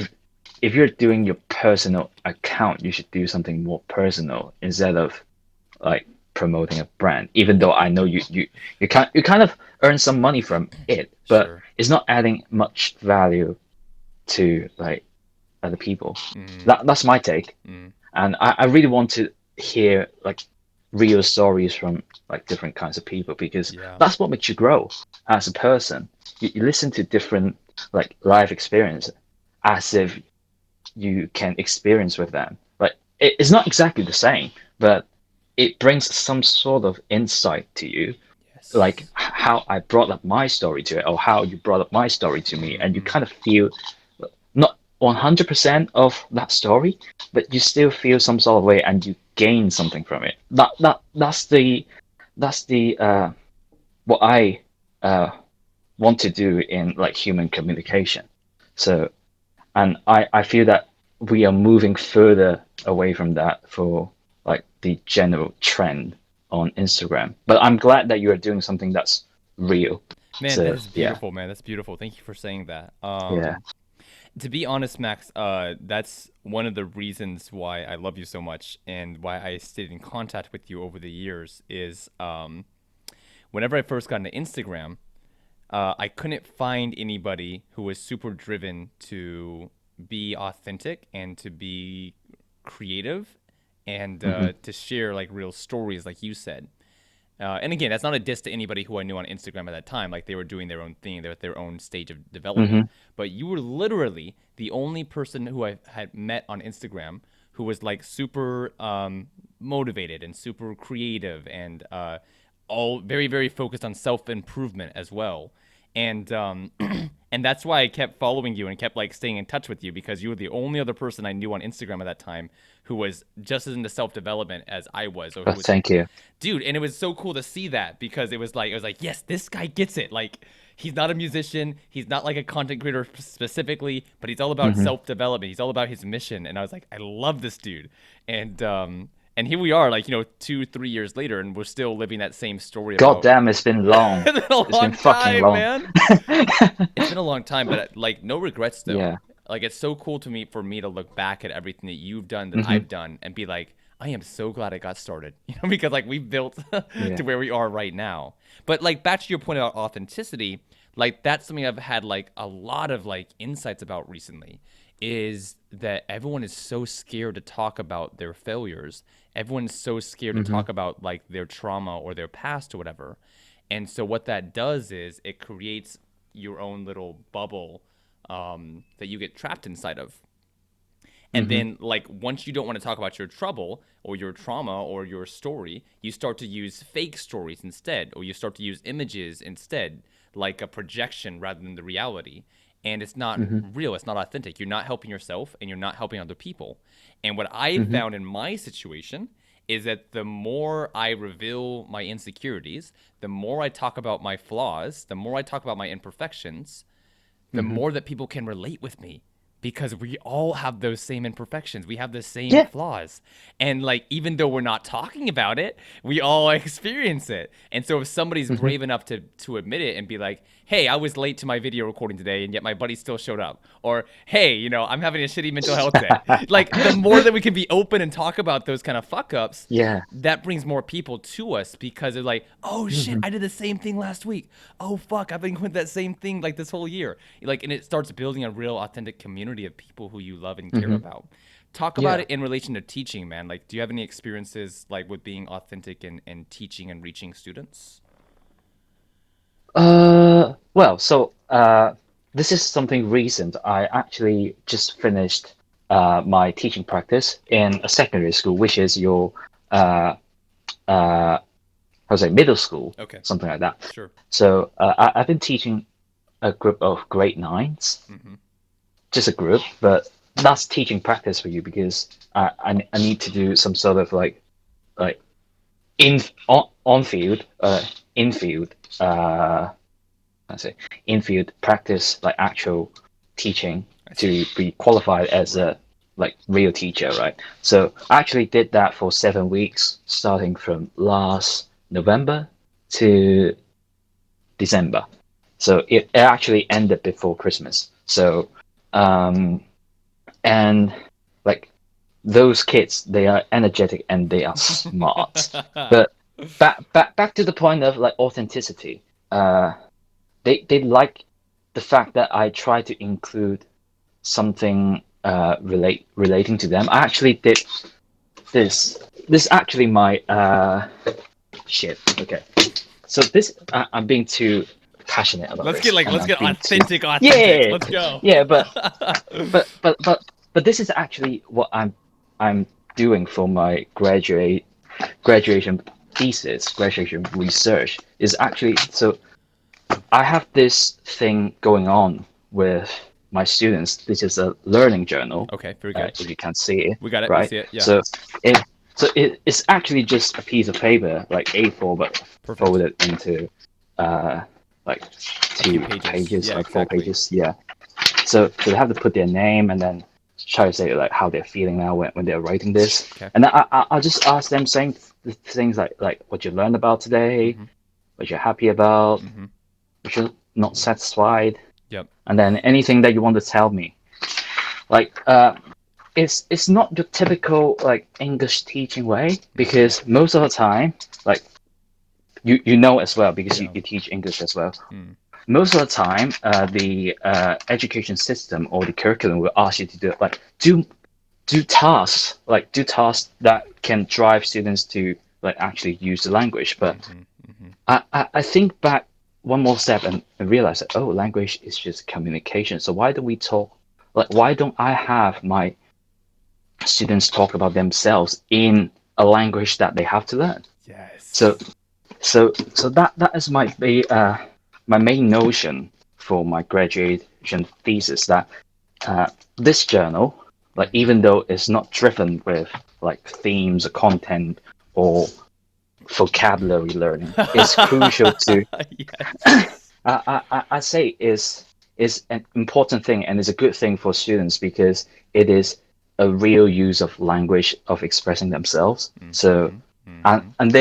If you're doing your personal account, you should do something more personal instead of like promoting a brand. Even though I know you kind of earn some money from it, but Sure. it's not adding much value to like other people. Mm, That's my take. mm. And I really want to hear like real stories from like different kinds of people because Yeah. that's what makes you grow as a person. You listen to different like life experience as if you can experience with them. Like it's not exactly the same, but it brings some sort of insight to you, like Yes. how I brought up my story to it, or how you brought up my story to me, and you Mm-hmm. kind of feel not 100% of that story, but you still feel some sort of way, and you gain something from it. That's the what I uh, want to do in like human communication. So, and I feel that we are moving further away from that for like the general trend on Instagram. But I'm glad that you are doing something that's real. Man, that So is yeah, beautiful, man. That's beautiful. Thank you for saying that. yeah. To be honest, Max, that's one of the reasons why I love you so much and why I stayed in contact with you over the years is whenever I first got into Instagram, I couldn't find anybody who was super driven to be authentic and to be creative and Hmm. to share like real stories, like you said. And again, that's not a diss to anybody who I knew on Instagram at that time. Like they were doing their own thing, they're at their own stage of development. Hmm. But you were literally the only person who I had met on Instagram who was like super motivated and super creative and all very, very focused on self improvement as well. And and that's why I kept following you and kept like staying in touch with you because you were the only other person I knew on Instagram at that time who was just as into self development as I was, or who But was thank you. dude. And it was so cool to see that because it was like yes, this guy gets it. Like he's not a musician, he's not like a content creator specifically, but he's all about Hmm. self-development, he's all about his mission. And I was like, I love this dude. And here we are, like, 2-3 years later, and we're still living that same story God about damn, it's been long. it's been a It's been long fucking time, long. man. It's been a long time, but like no regrets though. Yeah. Like it's so cool to me for me to look back at everything that you've done, that Hmm. I've done, and be like, I am so glad I got started. Because like we built Yeah. to where we are right now. But like back to your point about authenticity, like that's something I've had like a lot of like insights about recently. Is that everyone is so scared to talk about their failures. Everyone's so scared to Hmm. talk about like their trauma or their past or whatever. And so what that does is it creates your own little bubble that you get trapped inside of. And Mm-hmm. then, like, once you don't want to talk about your trouble or your trauma or your story, you start to use fake stories instead, or you start to use images instead, like a projection rather than the reality. And it's not Mm-hmm. real, it's not authentic. You're not helping yourself and you're not helping other people. And what I Mm-hmm. found in my situation is that the more I reveal my insecurities, the more I talk about my flaws, the more I talk about my imperfections, the Mm-hmm. more that people can relate with me, because we all have those same imperfections. We have the same Yeah. flaws. And like, even though we're not talking about it, we all experience it. And so if somebody's Mm-hmm. brave enough to admit it and be like, hey, I was late to my video recording today and yet my buddy still showed up. Or, hey, I'm having a shitty mental health day. Like, the more that we can be open and talk about those kind of fuck ups, Yeah. that brings more people to us, because they're like, oh shit, Mm-hmm. I did the same thing last week. Oh fuck, I've been with that same thing like this whole year. Like, and it starts building a real authentic community of people who you love and care Mm-hmm. about. Talk about Yeah. it in relation to teaching, man. Like, do you have any experiences like with being authentic and teaching and reaching students? Well, so this is something recent. I actually just finished my teaching practice in a secondary school, which is your uh, uh, how to say middle school, Okay, something like that. sure. So I've been teaching a group of grade nines, Mm-hmm. just a group, but that's teaching practice for you because I need to do some sort of like in on field in field I say in-field practice, like actual teaching I see. to be qualified as Right. a like real teacher, right? So I actually did that for 7 weeks, starting from last November to December. So it actually ended before Christmas. So um and like those kids, they are energetic and they are smart. But back to the point of like authenticity. They like the fact that I try to include something relating to them. I actually did this. This actually my shit. Okay, so this I'm being too passionate about let's get this, like and let's I'm get being too authentic. yeah Let's go. yeah. But this is actually what I'm doing for my graduation thesis, graduation research is actually so I have this thing going on with my students. This is a learning journal, Okay, very good. if you can see it, We got it. We right? see it. Yeah. So it it's actually just a piece of paper, like A4, but Perfect. folded into uh, like A few two pages. pages, Yeah, like four exactly. pages. Yeah. So they have to put their name and then try to say like how they're feeling now when they're writing this. Okay. And I'll just ask them saying things like what you learned about today, Mm-hmm. what you're happy about, Mm-hmm. what you're not satisfied, Yep. and then anything that you want to tell me. Like it's not the typical like English teaching way Mm-hmm. because most of the time, like you know as well because Yeah. you teach English as well. Mm. Most of the time, the education system or the curriculum will ask you to do like do tasks that can drive students to like actually use the language. But Mm-hmm. Mm-hmm. I think back one more step and realize that oh, language is just communication. So why don't we talk? Like, why don't I have my students talk about themselves in a language that they have to learn? Yes. So that is my main notion for my graduation thesis. That this journal, like Mm-hmm. even though it's not driven with like themes or content or vocabulary learning, is crucial to Yes. I say is an important thing and is a good thing for students because it is a real use of language of expressing themselves. So Mm-hmm. Mm-hmm. and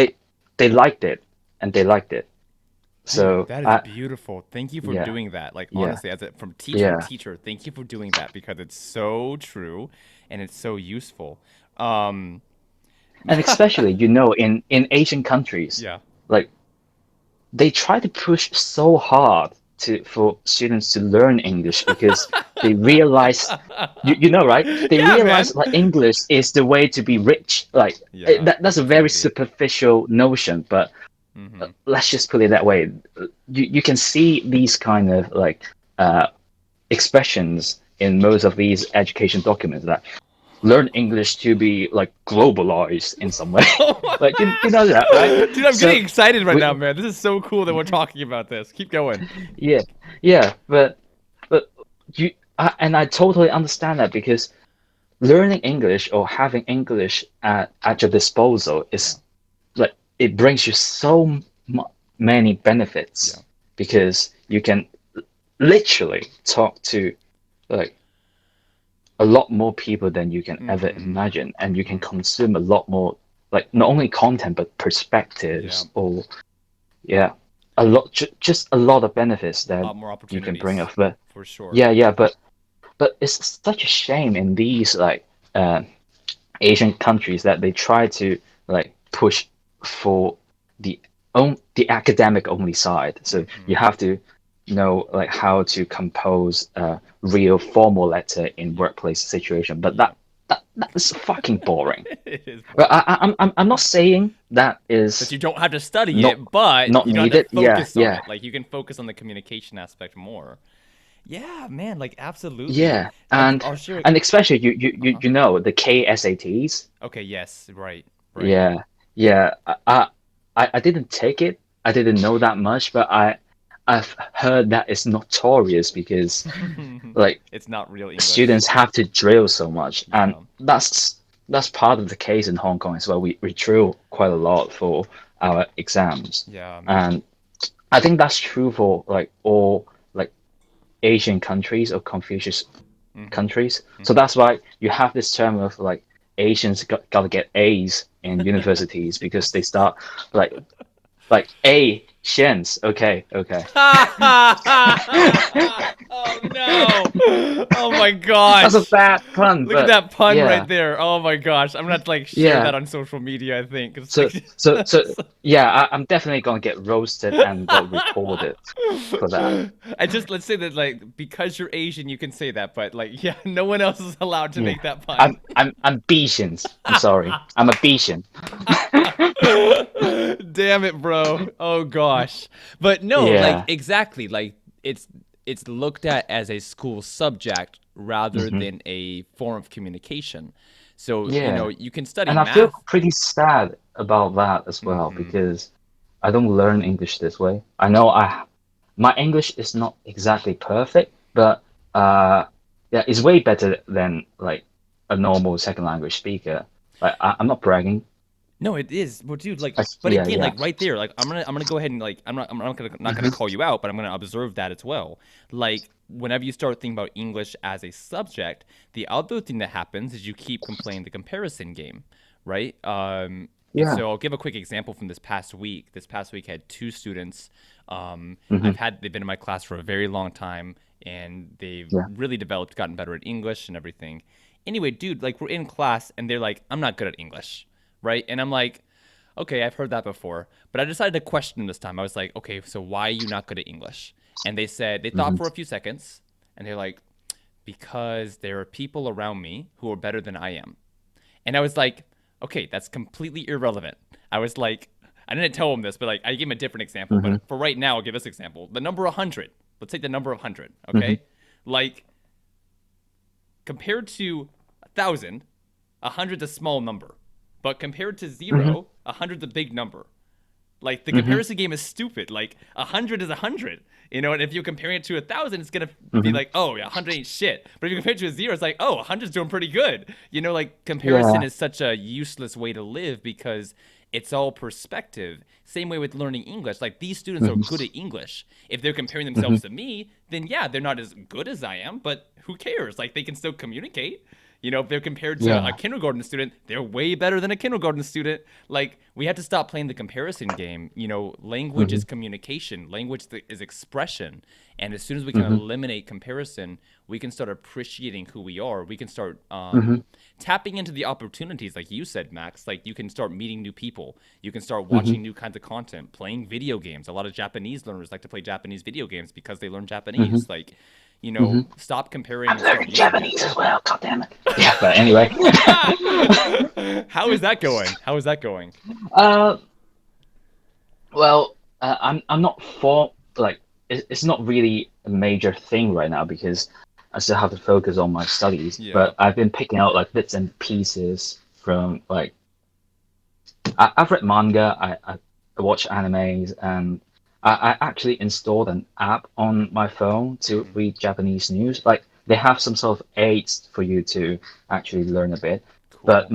they liked it and they liked it. Dude, So that is beautiful. Thank you for yeah doing that. Like, yeah honestly, as a from teacher to yeah teacher, thank you for doing that, because it's so true and it's so useful. Um, and especially in Asian countries yeah. like they try to push so hard to for students to learn English because they realize you know right they Yeah, realize man. like English is the way to be rich like Yeah, that's a very opportunity. superficial notion but Mm-hmm. let's just put it that way you can see these kind of like expressions in most of these education documents that learn English to be like globalized in some way. Oh Like you know that, right? dude, I'm getting So excited right we, now, man. This is so cool that we're talking about this. Keep going. yeah, yeah, but and I totally understand that because learning English or having English at your disposal Yeah. is like it brings you so many Yeah. benefits because you can literally talk to like a lot more people than you can ever Mm-hmm. imagine, and you can Mm-hmm. consume a lot more like not only content but Yeah. perspectives or yeah, a lot just a lot of benefits A that lot more you can bring opportunities, up. But for sure. yeah, but it's such a shame in these like Asian countries that they try to like push for the the academic only side. So you Mm-hmm. have to know like how to compose a real formal letter in Yep. workplace situation. But Yep. that is fucking boring. It is But boring. I'm not saying that That is you don't have to study not it, but not you don't have needed. to Yeah, focus on yeah, it. Like you can focus on the communication aspect more. Yeah, man. Like absolutely. yeah. I'll share. And especially Uh huh. you know the KSATs. Okay. Yes. Right. Right. Yeah, yeah. I didn't take it. I didn't know that much, but I've heard that it's notorious because like It's not real English. students have to drill so much, and Yeah. that's part of the case in Hong Kong as well. We drill quite a lot for our exams, Yeah. and I think that's true for like all like Asian countries or Confucius Mm-hmm. countries. So Mm-hmm. that's why you have this term of like Asians gotta get A's in universities because they start like Asians. Okay, okay. Oh no! Oh my That's a gosh! bad pun, Look at but that pun right yeah, there. Oh my gosh! I'm gonna have to like share yeah. that on social media. I think it's So like. so yeah, I'm definitely gonna get roasted and got reported for that. I just let's say that like because you're Asian, you can say that, but like yeah, no one else is allowed to Yeah, make that pun. I'm Bayesians. I'm sorry, I'm a Bayesian. Damn it, bro. Oh gosh. But no, like Yeah. exactly. Like it's it's looked at as a school subject rather Hmm. than a form of communication. So, Yeah. you can study And I feel math. pretty sad about that as well Mhm. because I don't learn English this way. I know my English is not exactly perfect, but yeah, it's way better than like a normal second language speaker. Like I'm not bragging. No, it is. Well, dude, like, but Yeah, again, yeah. like right there, like I'm gonna go ahead and like I'm not gonna Hmm. call you out, but I'm gonna observe that as well. Like whenever you start thinking about English as a subject, the other thing that happens is you keep playing the comparison game, right? And Yeah. so I'll give a quick example from this past week. This past week I had two students. Hmm. They've been in my class for a very long time, and they've Yeah. really developed, gotten better at English and everything. Anyway, dude, like we're in class, and they're like, "I'm not good at English." Right? And I'm like, okay, I've heard that before. But I decided to question them this time. I was like, okay, so why are you not good at English? And they thought Hmm. for a few seconds, and they're like, because there are people around me who are better than I am. And I was like, okay, that's completely irrelevant. I was like, I didn't tell them this, but like, I gave him a different example. Hmm. But for right now, I'll give this example. The number 100. Let's take the number of 100, Hmm. okay? Like, compared to 1,000, 100's a small number. But compared to Hmm. 0, 100's a big number. Like the Hmm. comparison game is stupid. Like 100 is 100, and if you're comparing it to 1,000, it's gonna be Hmm. like, oh, yeah, 100 ain't shit. But if you compare it to a zero, it's like, oh, 100's doing pretty good. Like comparison Yeah. is such a useless way to live because it's all perspective. Same way with learning English. Like these students are Hmm. good at English. If they're comparing Hmm. themselves to me, then yeah, they're not as good as I am. But who cares? Like they can still communicate. If they're compared to a Yeah. kindergarten student, they're way better than a kindergarten student. Like, we have to stop playing the comparison game. Language Hmm. is communication, language is expression. And as soon as we can Hmm. eliminate comparison, we can start appreciating who we are. We can start Hmm. tapping into the opportunities, like you said, Max. Like, you can start meeting new people. You can start Hmm. watching new kinds of content, playing video games. A lot of Japanese learners like to play Japanese video games because they learn Hmm. Japanese. Like, Hmm. stop comparing I'm and start learning using it. Japanese as well. God damn it. Yeah, but anyway. How is that going? How is that going? uh, well, I'm not for like it's not really a major thing right now because I still have to focus on my studies. Yeah. But I've been picking out like bits and pieces from like I've read manga, I watch animes, and I actually installed an app on my phone to Hmm. read Japanese news. Like they have some sort of aids for you to actually learn a bit. But Cool.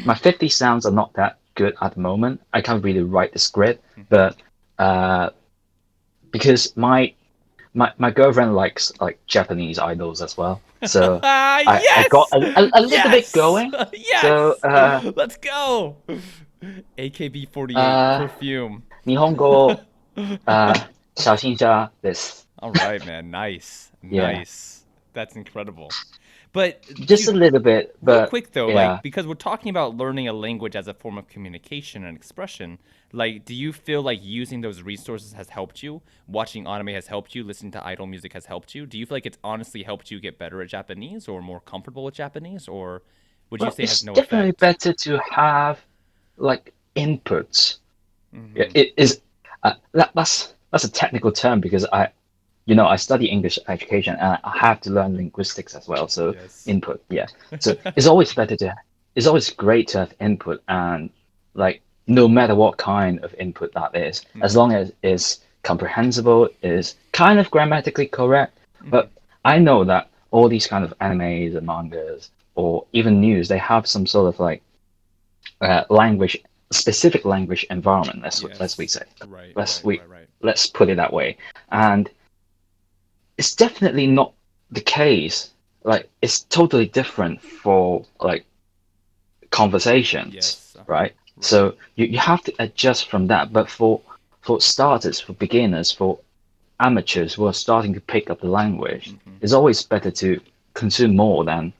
my 50 sounds are not that good at the moment. I can't really write the script, Hmm. but uh, because my girlfriend likes like Japanese idols as well, so I got Yes! a little bit Yes! going. So Yes! Let's go! AKB48 uh, perfume. 日本語小心者です。All right, man. Nice. Yeah, Nice. That's incredible. But just a dude, little bit, real but quick though, like yeah. because we're talking about learning a language as a form of communication and expression, like do you feel like using those resources has helped you? Watching anime has helped you, listening to idol music has helped you? Do you feel like it's honestly helped you get better at Japanese or more comfortable with Japanese, or would you Well, say it has it's no definitely effect? better to have like inputs. Mhm. It is that's a technical term because I study English education and I have to learn linguistics as well. So Yes. input, yeah. So it's always great to have input and like no matter what kind of input that is, as Mhm. long as it's comprehensible, is kind of grammatically correct. Mhm. But I know that all these kind of animes and mangas or even news, they have some sort of like language specific language environment. Let's we Yes. say Right, let's right, we right, right. let's put it that way, and it's definitely not the case. Like it's totally different for like conversations, Yes. Uh-huh. right? Right. So you have to adjust from that. But for starters, for beginners, for amateurs who are starting to pick up the language, Mhm. it's always better to consume more than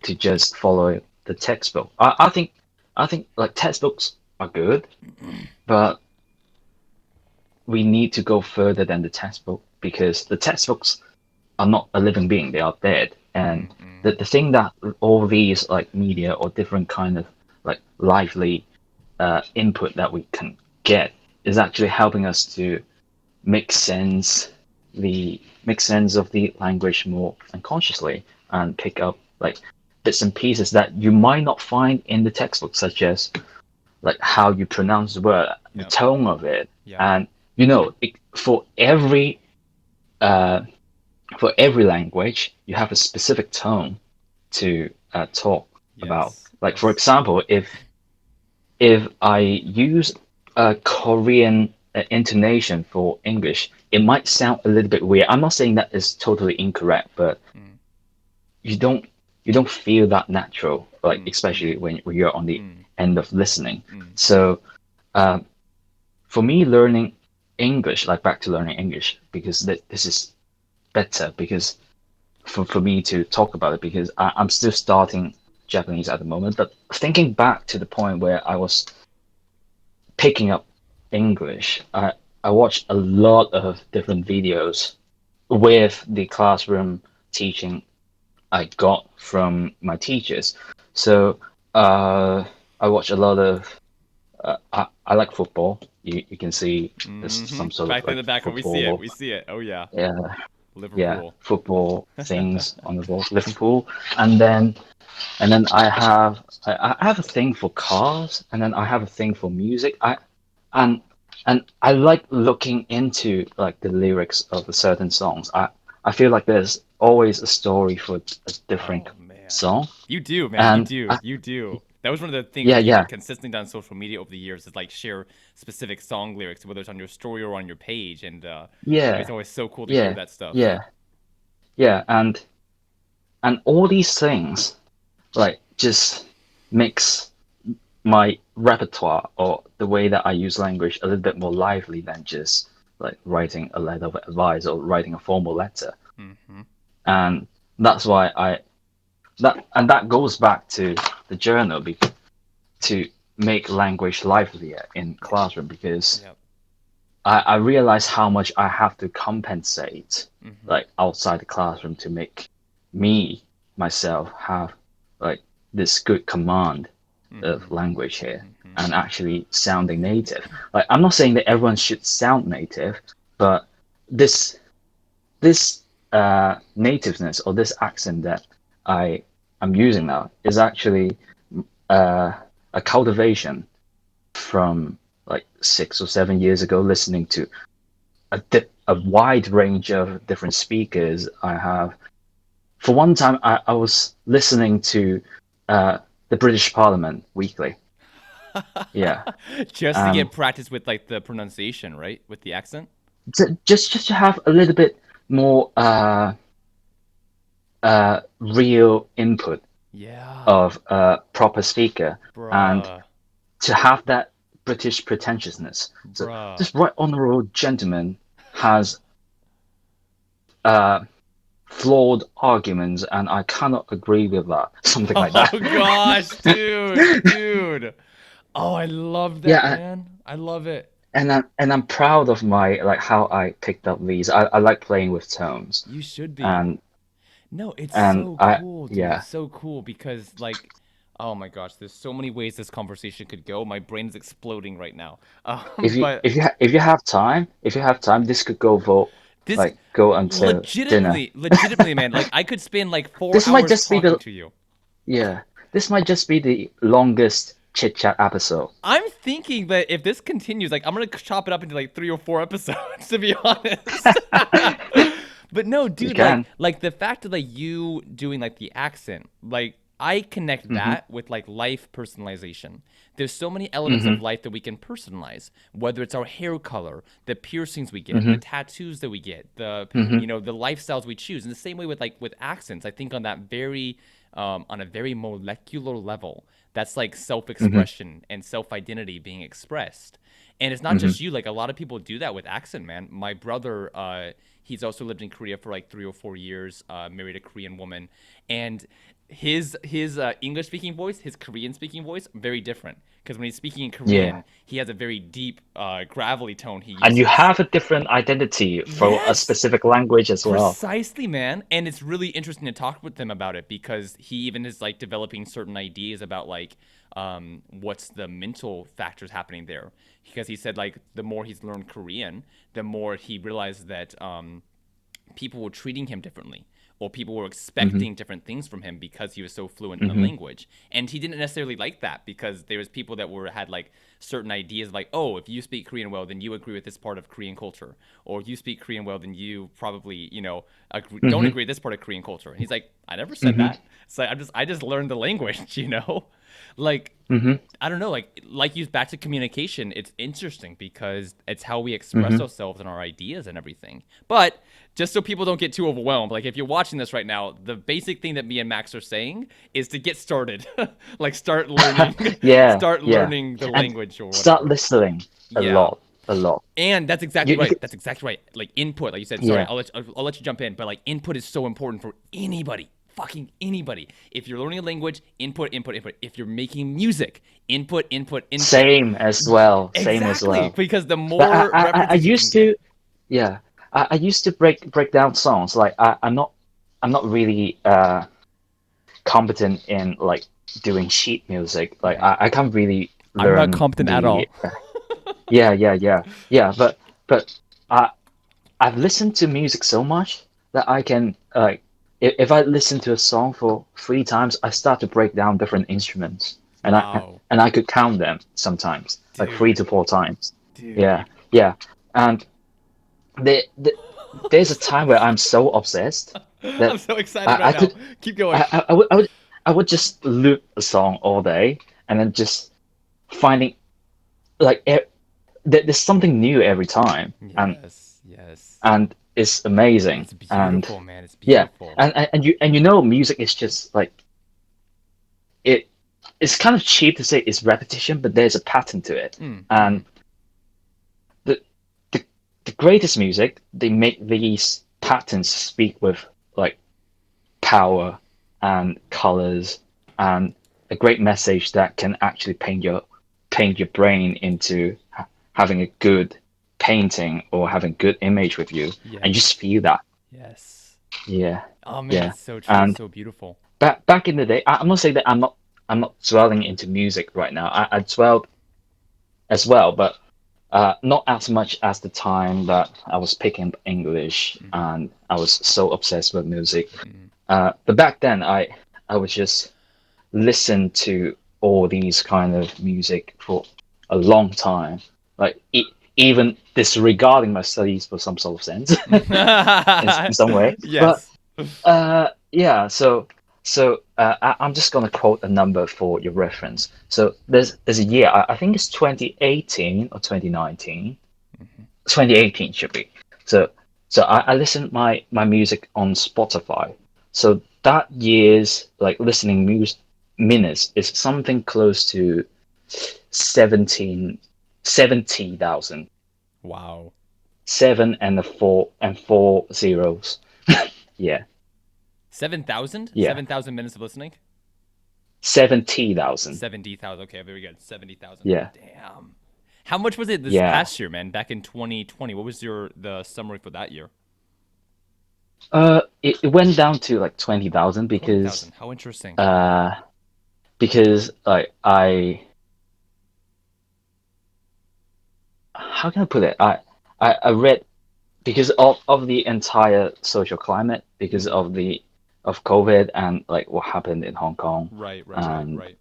to just follow the textbook. I think like textbooks are good, but we need to go further than the textbook because the textbooks are not a living being, they are dead. And Mhm. the thing that all these like media or different kind of like lively input that we can get is actually helping us to make sense make sense of the language more unconsciously and pick up like bits and pieces that you might not find in the textbook, such as like how you pronounce the word, the Yep. tone of it, Yep. and uh, for every language, you have a specific tone to talk about. Yes. Like for Yes. example, if I use a Korean intonation for English, it might sound a little bit weird. I'm not saying that is totally incorrect, but Mm. you don't you don't feel that natural, like Mm. especially Mm. when you're on the Mm. end of listening. Mm. So um, for me, learning English, like back to learning English, because this is better because for me to talk about it because I'm still starting Japanese at the moment. But thinking back to the point where I was picking up English, I watched a lot of different videos with the classroom teaching I got from my teachers. So I watch a lot of. I like football. You can see there's Mm-hmm. some sort of Back in like the back, we see it. football. We see it. Oh yeah, Yeah, yeah, Liverpool. football things on the ball, Liverpool, and then I have a thing for cars, and then I have a thing for music. And and I like looking into like the lyrics of a certain songs. I feel like there's always a story for a different Oh man, song, you do, man. You and do. You do. That was one of the things yeah, that you've yeah, consistently done on social media over the years is like share specific song lyrics, whether it's on your story or on your page, and it's yeah, always so cool to hear yeah, that stuff. yeah, yeah, and all these things like just makes my repertoire or the way that I use language a little bit more lively than just like writing a letter of advice or writing a formal letter. Mm-hmm. And that's why that goes back to the journal to make language livelier in Yep. classroom because Yep. I realize how much I have to compensate Mm-hmm. like outside the classroom to make me myself have like this good command Mm-hmm. of language here Mm-hmm. and actually sounding native. Like I'm not saying that everyone should sound native, but this this nativeness or this accent that I am using now is actually uh, a cultivation from like 6 or 7 years ago, listening to a wide range of different speakers. I have, for one time, I was listening to uh, the British Parliament weekly. Yeah, Just to um, get practice with like the pronunciation, right? With the accent. just to have a little bit more real input Yeah, of a proper speaker, and bruh, to have that British pretentiousness. So bruh. this right honourable gentleman has uh, flawed arguments, and I cannot agree with that. Something like Oh that. gosh, dude. Oh, I love that, Yeah, man. I love it. and I'm proud of my like how I picked up these. I like playing with tones, You should be. and No, it's and so I cool, dude. yeah. It's so cool because like, oh my gosh, there's so many ways this conversation could go. My brain's exploding right now. If you But if you if you have time, this could go for this like go until dinner. legitimately, man. Like I could spend like four This might hours just be talking the to you. Yeah, this might just be the longest chit chat episode. I'm thinking that if this continues, like I'm gonna chop it up into like 3 or 4 episodes, to be honest. But no, You dude, can. like the fact of like you doing like the accent, like I connect Hmm. that with like life personalization. There's so many elements of Hmm. life that we can personalize, whether it's our hair color, the piercings we get, the Hmm. tattoos that we get, the Hmm. the lifestyles we choose. In the same way with like with accents, I think on that very on a very molecular level, that's like Hmm. self-expression and self-identity being expressed. And it's not Hmm. just you, like a lot of people do that with accent, man. My brother, he's also lived in Korea for like 3 or 4 years, married a Korean woman, and his English speaking voice, his Korean speaking voice, very different. Because when he's speaking in Yeah, Korean, he has a very deep, gravelly tone he and you uses. have a different identity for a Yes, specific language as well. precisely, man. And it's really interesting to talk with them about it because he even is like developing certain ideas about like what's the mental factors happening there. Because he said like the more he's learned Korean, the more he realized that people were treating him differently or people were Hmm. expecting different things from him because he was so fluent in the Hmm. language, and he didn't necessarily like that because there was people that were had like certain ideas like, oh, if you speak Korean well, then you agree with this part of Korean culture, or if you speak Korean well, then you probably don't Hmm. agree with this part of Korean culture. And he's like, I never said Hmm. that. So I just learned the language. Like Hmm. I don't know, like you back to communication. It's interesting because it's how we express Hmm. ourselves and our ideas and everything. But just so people don't get too overwhelmed, like if you're watching this right now, the basic thing that me and Max are saying is to get started, like Yeah, start yeah, learning the and language or start whatever. listening a Yeah, lot, a lot. and that's exactly You right. could, That's exactly right. Like input, like you said. Sorry, yeah. I'll let you jump in, but like input is so important for anybody, fucking anybody. If you're learning a language, input, input, input. If you're making music, input, input, input. Same as well. Same as Exactly, well. because the But more I references you can used get. to, yeah, I used to break down songs. Like I'm not really competent in like doing sheet music. Like Right. I can't really I'm not learn competent at the all. yeah. But I I've listened to music so much that I can like if I listen to a song for 3 times, I start to break down different instruments, and Wow. I could count them sometimes, like three to Dude. four times. Yeah, Dude. yeah, and the there's a time where I'm so obsessed I'm that so excited I, right I now. could Keep going. I would just loop a song all day and then just finding like there's something new every time, Yes. Yes. and it's amazing. It's And beautiful, man. It's yeah, beautiful. and you know music is just like it it's kind of cheap to say it's repetition, but there's a pattern to it. Mm-hmm. And the the, the greatest music, they make these patterns speak with like power and colors and a great message that can actually paint your brain into having a good painting or having good image with you, and just Yes. feel that. Yes. Yeah, Oh man, yeah. it's so true. It's And so beautiful. back in the day, I'm not saying that I'm not dwelling into music right now. I dwelled as well, but Not as much as the time that I was picking up English Mm-hmm. and I was so obsessed with music. Mm-hmm. But back then, I would just listen to all these kind of music for a long time, like even disregarding my studies for some sort of sense, in some way. But Yes. yeah, I'm just gonna quote a number for your reference. So there's a year, I think it's 2018 or 2019. Mm-hmm. 2018 should be. So I listened my music on Spotify. So that year's like listening minutes is something close to 17 70,000. Wow. Seven and a four and four zeros. Yeah, 7,000? yeah. 7,000 minutes of listening? 70,000. 70,000. Okay, very good. 70,000. Yeah, Damn. How much was it this yeah. past year, man? Back in 2020. What was the summary for that year? It went down to like 20,000 20,000. How interesting. uh because like how can I put it? I read because of the entire social climate, because Mm-hmm. of COVID and like what happened in Hong Kong, Right, right, right, and right.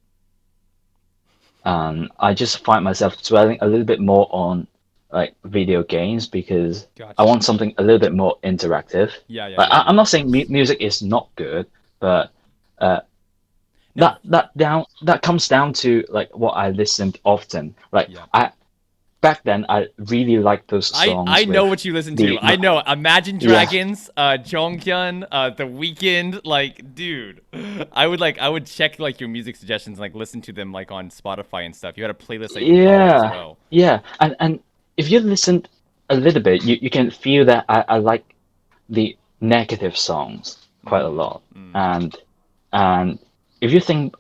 I just find myself dwelling a little bit more on like video games because I Gotcha. want something a little bit more interactive. Yeah, yeah, Like yeah, I'm yeah, not of saying course. music is not good, but uh, No, that comes down to like what I listened often. Like yeah. I back then I really liked those I songs know with what you listen to. the I know Imagine yeah. Dragons, Jonghyun, The Weeknd. Like, dude, I would check like your music suggestions, and, like listen to them like on Spotify and stuff. You had a playlist that you would follow as Yeah, well. yeah, and if you listen a little bit, you can feel that I like the negative songs quite a Mm, lot, mm, and and if you think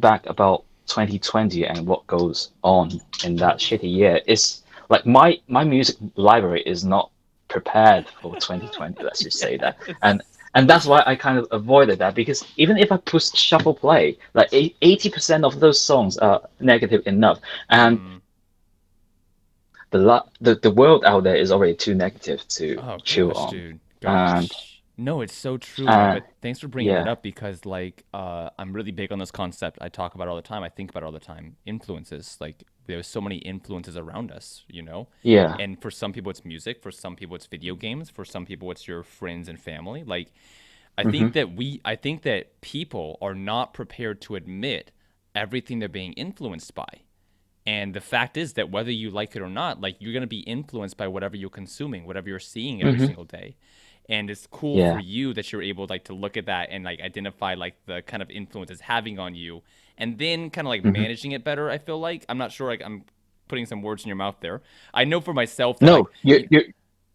back about 2020 and what goes on in that shitty year, it's like my music library is not prepared for 2020. Let's just say that, and yes. and that's why I kind of avoided that because even if I push shuffle play, like 80% of those songs are negative enough, and Mm. the world out there is already too negative to Oh chew gosh, on, dude. and Gosh. No, it's so true, man. uh But thanks for bringing that yeah, up because like I'm really big on this concept. I talk about it all the time. I think about it all the time. Influences. Like there's so many influences around us, you know? yeah. And for some people it's music, for some people it's video games, for some people it's your friends and family. Like Hmm. I think that people are not prepared to admit everything they're being influenced by. And the fact is that whether you like it or not, like you're going to be influenced by whatever you're consuming, whatever you're seeing every Hmm. single day. And it's cool for Yeah. you that you're able like to look at that and like identify like the kind of influence it's having on you and then kind of like Hmm. managing it better, I feel like. I'm not sure like I'm putting some words in your mouth there. I know for myself that like No,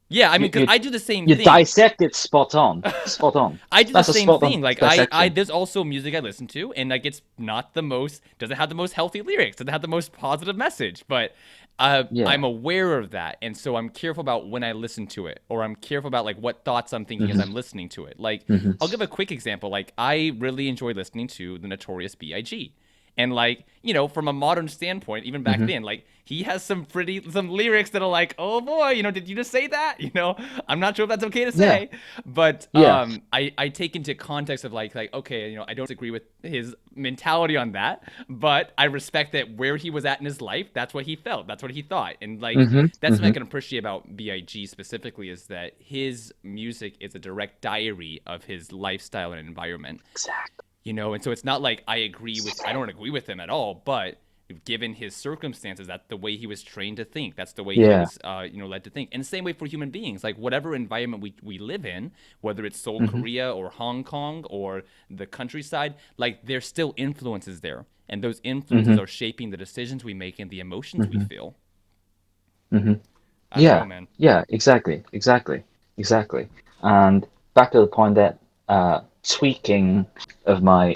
yeah, I mean cuz you I do the same you thing. dissected spot on, spot on. I do the That's a same spot on thing. Like dissection. there's also music I listen to, and like it's not the most, doesn't have the most healthy lyrics, doesn't have the most positive message, but I'm Yeah. aware of that, and so I'm careful about when I listen to it, or I'm careful about like what thoughts I'm thinking as Hmm. I'm listening to it. Like Hmm. I'll give a quick example. Like I really enjoy listening to the Notorious B.I.G. And like, you know, from a modern standpoint, even back Hmm. then, like he has some lyrics that are like, oh boy, you know, did you just say that? You know, I'm not sure if that's okay to Yeah. say, but Yeah. I take into context of like okay, you know, I don't agree with his mentality on that, but I respect that where he was at in his life, that's what he felt, that's what he thought, and like Hmm. that's what I Hmm. can appreciate about Big specifically is that his music is a direct diary of his lifestyle and environment, Exactly. you know, and so it's not like I don't agree with him at all, but given his circumstances, that's the way he was trained to think, that's the way he Yeah. was you know, led to think. And the same way for human beings, like whatever environment we live in, whether it's Seoul, Hmm. Korea, or Hong Kong, or the countryside, like there's still influences there, and those influences Hmm. are shaping the decisions we make and the emotions we Hmm. feel. Hmm. I don't know, Yeah. man. Yeah. Exactly. Exactly. Exactly. And back to the point that tweaking of my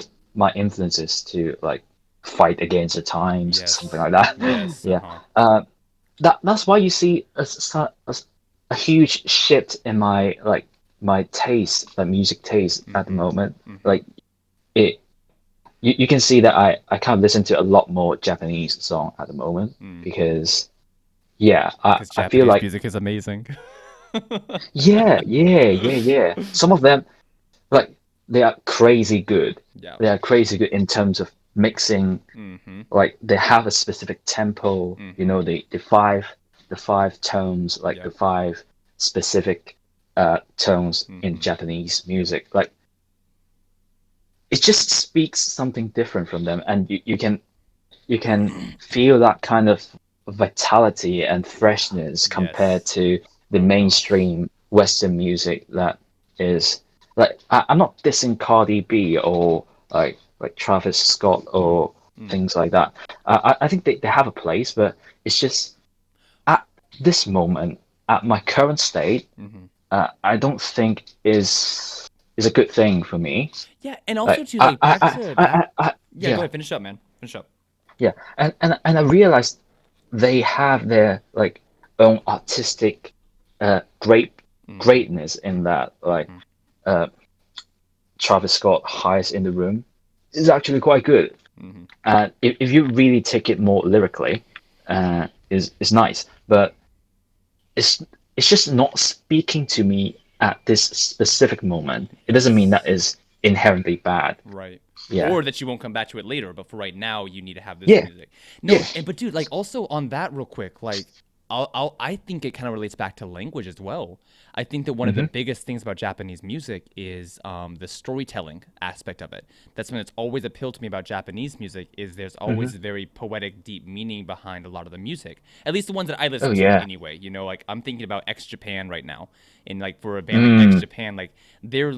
influences to like fight against the times, something Yes, like that. yes, Yeah. uh-huh. That's why you see a huge shift in my like my taste, like music taste at the Mm-hmm, moment. mm-hmm, Like it, you can see that I can't listen to a lot more Japanese song at the moment mm. because yeah, because I feel Japanese like music is amazing. yeah. Some of them like they are crazy good. Yeah. They are crazy good in terms of mixing. Mm-hmm. Like they have a specific tempo. You Mm-hmm. know, the five tones, like the Yep. five specific tones in Mm-hmm. Japanese Yep. music. Like it just speaks something different from them, and you can feel that kind of vitality and freshness compared Yes. to the Oh gosh. mainstream Western music that is like I'm not dissing Cardi B or like Travis Scott Mm. or Mm. things like that. I think they have a place, but it's just at this moment, at my current state, Mm-hmm. I don't think is a good thing for me. Yeah, and also Like to like back. Yeah, go yeah, ahead, finish up, man. Finish up. yeah, and I realized they have their like own artistic Mm-hmm. greatness in that like Mm-hmm. uh Travis Scott highest in the room is actually quite good. Mm-hmm. And if you really take it more lyrically, is nice. But it's it's just not speaking to me at this specific moment. It doesn't mean that Yes. is inherently bad. Right. Yeah. Or that you won't come back to it later, but for right now, you need to have this Yeah. music. Yeah. No, and but dude, like also on that real quick, like I think it kind of relates back to language as well. I think that one of the Hmm. biggest things about Japanese music is the storytelling aspect of it. That's when it's always appealed to me about Japanese music is there's Hmm. always a very poetic, deep meaning behind a lot of the music. At least the ones that I Oh listen to, yeah. anyway. You know, like I'm thinking about X Japan right now, and like for a band like X Mm. Japan, like their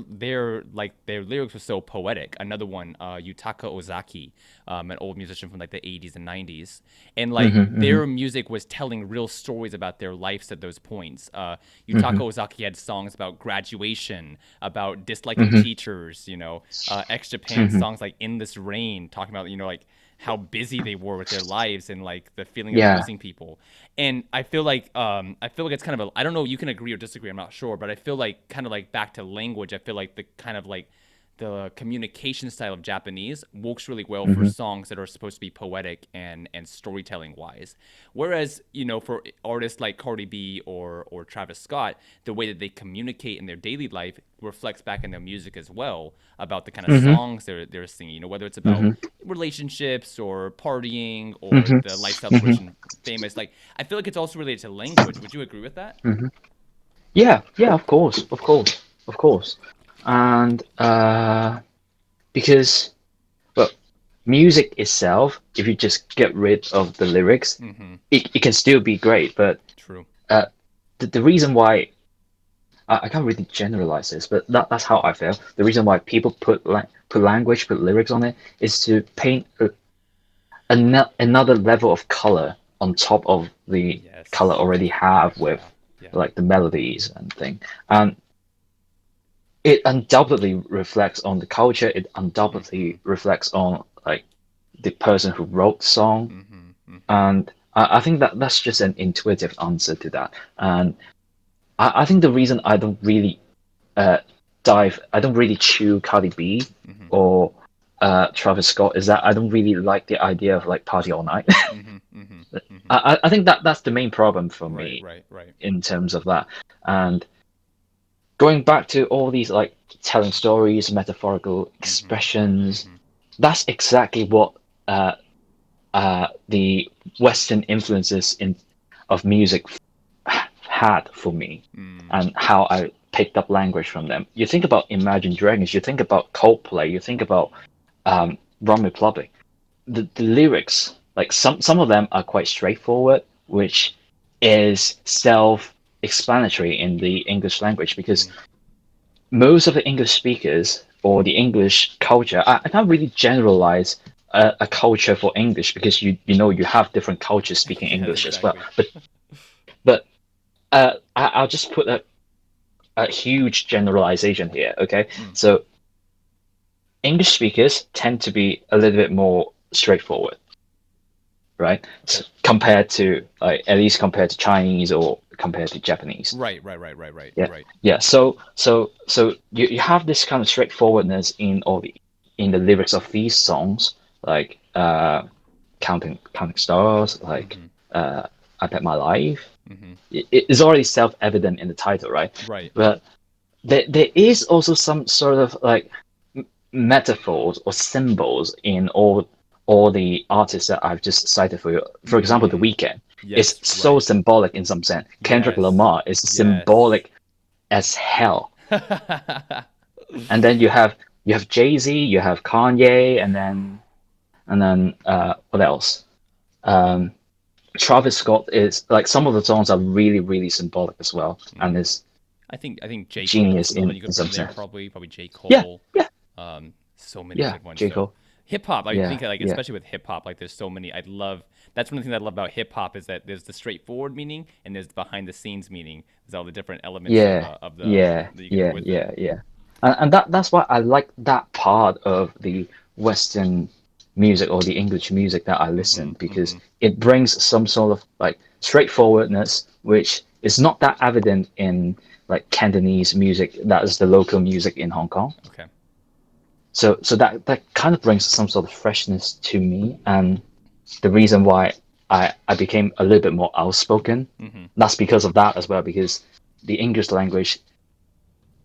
lyrics were so poetic. Another one, Yutaka Ozaki, an old musician from like the 80s and 90s, and like Hmm. Hmm. their music was telling real stories about their lives at those points. Yutaka Hmm. Ozaki had songs about graduation, about disliking Hmm. teachers. X Japan Hmm. songs like "In This Rain," talking about like how busy they were with their lives and like the feeling of Yeah. losing people. And I feel like it's kind of a I don't know, you can agree or disagree, I'm not sure, but I feel like kind of like back to language, I feel like the kind of like the communication style of Japanese works really well for Hmm. songs that are supposed to be poetic and storytelling wise. Whereas, for artists like Cardi B or Travis Scott, the way that they communicate in their daily life reflects back in their music as well about the kind of Hmm. songs they're singing, whether it's about Hmm. relationships or partying or Hmm. the lifestyle of Hmm. rich and famous. Like I feel like it's also related to language. Would you agree with that? Hmm. Yeah, yeah, of course, of course, of course. And because well, music itself, if you just get rid of the lyrics, Mm-hmm. it can still be great. But True. uh, the reason why I can't really generalize this, but that's how I feel. The reason why people put language, put lyrics on it, is to paint another level of color on top of the color Yes. already have with Yeah. Yeah. like the melodies and thing. And it undoubtedly reflects on the culture. It Mm-hmm. undoubtedly reflects on like the person who wrote the song. Mm-hmm. Mm-hmm. And I think that that's just an intuitive answer to that. And I think the reason uh, I don't really chew Cardi B Mm-hmm. or Travis Scott is that I don't really like the idea of like party all night. Mm-hmm. Mm-hmm. Mm-hmm. I think that that's the main problem for Right. me Right. Right. in terms of that. And going back to all these like telling stories, metaphorical Mm-hmm. expressions, Mm-hmm. that's exactly what the Western influences in of music had for me, Mm. and how I picked up language from them. You think about Imagine Dragons, you think about Coldplay, you think about Rum Republic. The lyrics, like some of them are quite straightforward, which is self-explanatory in the English language because Mm. most of the English speakers or the English culture, I can't really generalize a culture for English because you know you have different cultures speaking Yes. English as well. Exactly. But I'll just put a huge generalization here. Okay, Mm. so English speakers tend to be a little bit more straightforward, right? Okay. Compared to like at least compared to Chinese or compared to Japanese. Right. Right. Right. Right. Right. Yeah, Right. yeah. So you have this kind of straightforwardness in the lyrics of these songs, like counting stars, like Mm-hmm. impact my life. Mm-hmm. It's already self-evident in the title, right? Right. But there is also some sort of like metaphors or symbols in all the artists that I've just cited for you. For example, The Mm-hmm. Weeknd is Yes. so Right. symbolic in some sense. Kendrick Yes. Lamar is Yes. symbolic as hell. And then you have Jay-Z, you have Kanye, and then what else? Um, Travis Scott is like some of the songs are really really symbolic as well, and Mm-hmm. is I think J. Cole is genius another one you in could put some in there sense. probably J. Yeah, Cole. yeah, So many yeah. good ones J. though. Cole. Hip hop, I Yeah, think like yeah, especially with hip hop, like there's so many. I love that's one of the things I love about hip hop is that there's the straightforward meaning and there's the behind the scenes meaning. There's all the different elements yeah, of the yeah, that you can do yeah, with it. yeah, yeah. And that's why I like that part of the Western music or the English music that I Mm-hmm. listen because Mm-hmm. it brings some sort of like straightforwardness, which is not that evident in like Cantonese music, that is the local music in Hong Kong. Okay. So that kind of brings some sort of freshness to me, and the reason why I became a little bit more outspoken, Mm-hmm. that's because of that as well, because the English language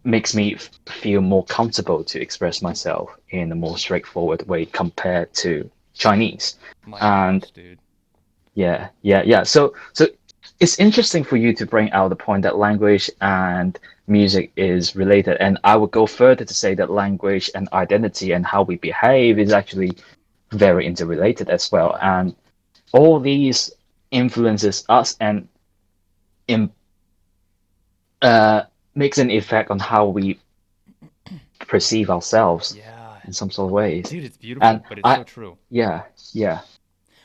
makes me feel more comfortable to express myself in a more straightforward way compared to Chinese. My And gosh, dude. yeah. So it's interesting for you to bring out the point that language and music is related. And I would go further to say that language and identity and how we behave is actually very interrelated as well. Mm-hmm. And all these influences us and in, makes an effect on how we perceive ourselves Yeah, in some sort of ways. dude, it's And beautiful, but it's I, so true. yeah, yeah,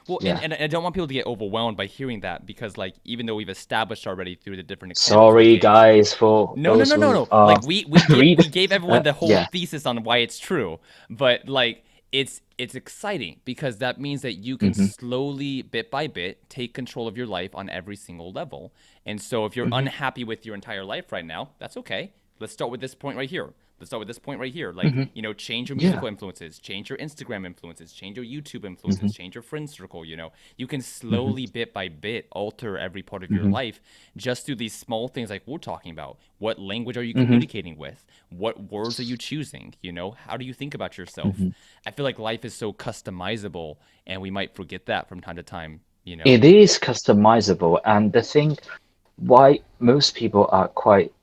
Well, and, yeah. and I don't want people to get overwhelmed by hearing that because, like, even though we've established already through the different examples we Sorry, gave, guys, for no, no, those no, no, who no. Like we gave read. we gave everyone the whole Yeah. thesis on why it's true, but like it's exciting because that means that you can Hmm. slowly, bit by bit, take control of your life on every single level. And so, if you're Hmm. unhappy with your entire life right now, that's okay. Let's start with this point right here. Let's start with this point right here. Like, Hmm. change your Yeah. musical influences, change your Instagram influences, change your YouTube Hmm. influences, change your friend circle. You can Hmm. slowly, bit by bit, alter every part of your Hmm. life just through these small things like we're talking about. What language are you Hmm. communicating with? What words are you choosing? How do you think about yourself? Hmm. I feel like life is so customizable, and we might forget that from time to time. It is customizable, and the thing why most people are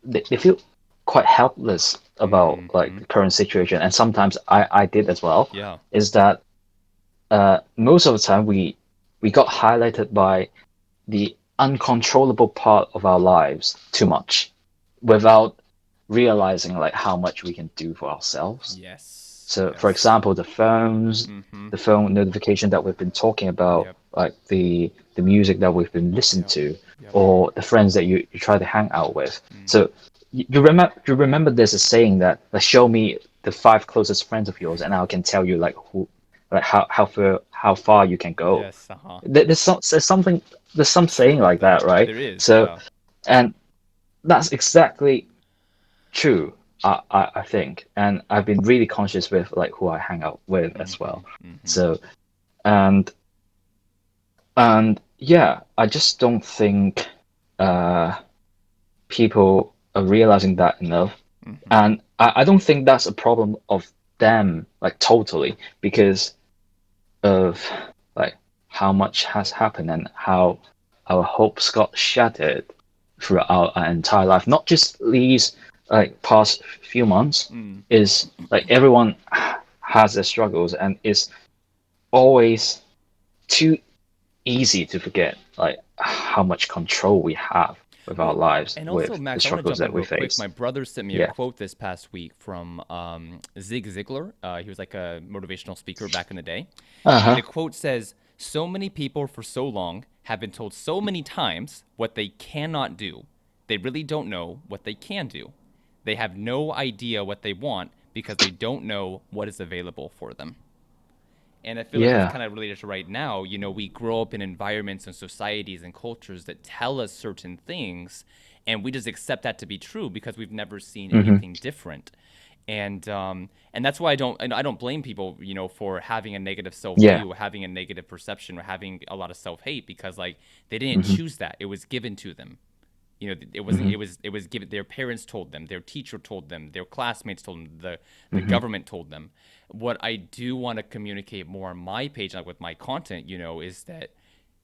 they feel quite helpless about like Mm-hmm. the current situation, and sometimes I did as well, Yeah. is that most of the time we got highlighted by the uncontrollable part of our lives too much without realizing like how much we can do for ourselves. Yes. So, for Yes. example, Mm-hmm. the phone notification that we've been talking about, Yep. like the music that we've been listening Yep. to, Yep. or the friends that you try to hang out with. Mm. So, you remember there's a saying that like show me the five closest friends of yours, and I can tell you like who, like how far you can go. Yes. Uh-huh. There's some True saying about like that, that. right? There is. So, Yeah. and that's exactly true. I think, and I've been really conscious with like who I hang out with as Mm-hmm. well. Mm-hmm. So, and and yeah, I just don't think uh people are realizing that enough. Mm-hmm. And I don't think that's a problem of them like totally because of like how much has happened and how our hopes got shattered throughout our entire life. Not just these like past few months. Mm. Is like everyone has their struggles, and it's always too easy to forget like how much control we have with our Well, lives and also, with the Max, I want to struggles jump that in we real quick. My face. brother sent me a Yeah. quote this past week from Zig Ziglar. He was like a motivational speaker back in the day. And the Uh-huh. quote says, "So many people for so long have been told so many times what they cannot do. They really don't know what they can do. They have no idea what they want because they don't know what is available for them." And I feel like it's Yeah. kind of related to right now. We grow up in environments and societies and cultures that tell us certain things, and we just accept that to be true because we've never seen Hmm. anything different. And that's why I don't blame people, for having a negative self Yeah. view, having a negative perception, or having a lot of self hate, because like they didn't Hmm. choose that. It was given to them. It wasn't. Hmm. It was given. Their parents told them. Their teacher told them. Their classmates told them. The Hmm. government told them. What I do want to communicate more on my page, like with my content, is that,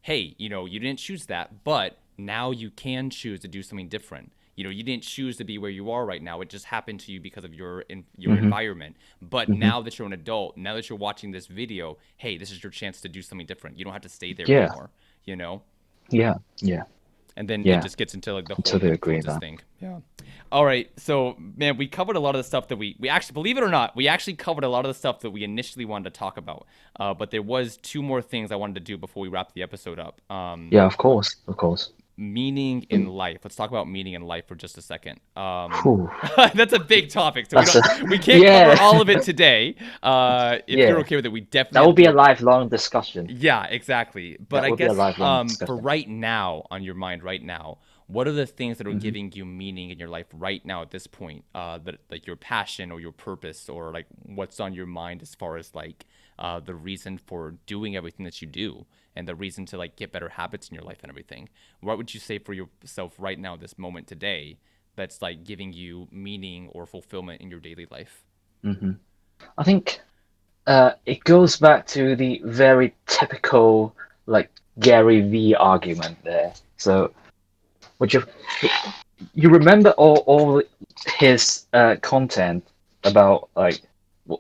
hey, you didn't choose that, but now you can choose to do something different. You didn't choose to be where you are right now. It just happened to you because of your Hmm. environment. But Hmm. now that you're an adult, now that you're watching this video, hey, this is your chance to do something different. You don't have to stay there Yeah. anymore. You know Yeah. Yeah. and then it Yeah. just gets into like the I whole totally agree with influences that. thing. Yeah. All right. So, man, we covered a lot of the stuff that we actually, believe it or not, we actually covered a lot of the stuff that we initially wanted to talk about. But there was two more things I wanted to do before we wrap the episode up. Yeah, of course, of course. Meaning in life. Let's talk about meaning in life for just a second. Whew. That's a big topic, so That's a we can't cover yeah, all of it today. If you're yeah. okay with it, we definitely That have will to be do a it. lifelong discussion. Yeah, exactly. But That I will be a guess lifelong for discussion. right now, on your mind right now, what are the things that are Hmm. giving you meaning in your life right now at this point? That like your passion or your purpose, or like what's on your mind as far as like the reason for doing everything that you do, and the reason to like get better habits in your life and everything. What would you say for yourself right now, this moment today, that's like giving you meaning or fulfillment in your daily life? Hmm. I think it goes back to the very typical like Gary V argument there. So, would you remember all his content about like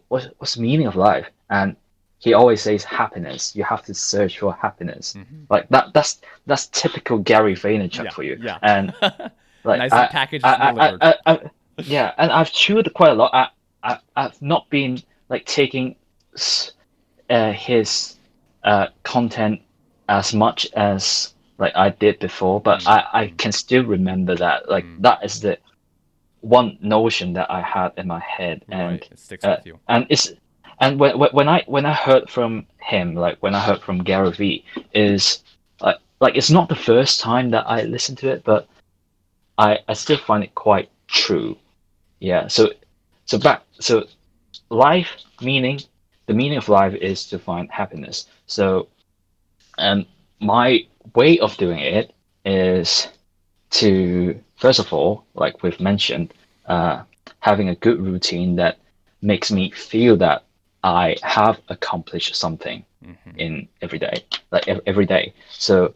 what's the meaning of life? And he always says happiness. You have to search for happiness. Hmm. Like that's typical Gary Vaynerchuk Yeah, for you. yeah. And like Nicely packaged and delivered. yeah, and I've chewed quite a lot. I've not been like taking his content as much as like I did before, but Mm, I mm, can still remember that like mm. that is the one notion that I had in my head, Right. It sticks uh, with you. and it's and when I heard from him, like when I heard from Gary V, is like it's not the first time that I listened to it, but I still find it quite true. Yeah. So life meaning the meaning of life is to find happiness. So and my way of doing it is to first of all, like we've mentioned, having a good routine that makes me feel that I have accomplished something Hmm. in every day, like every day. So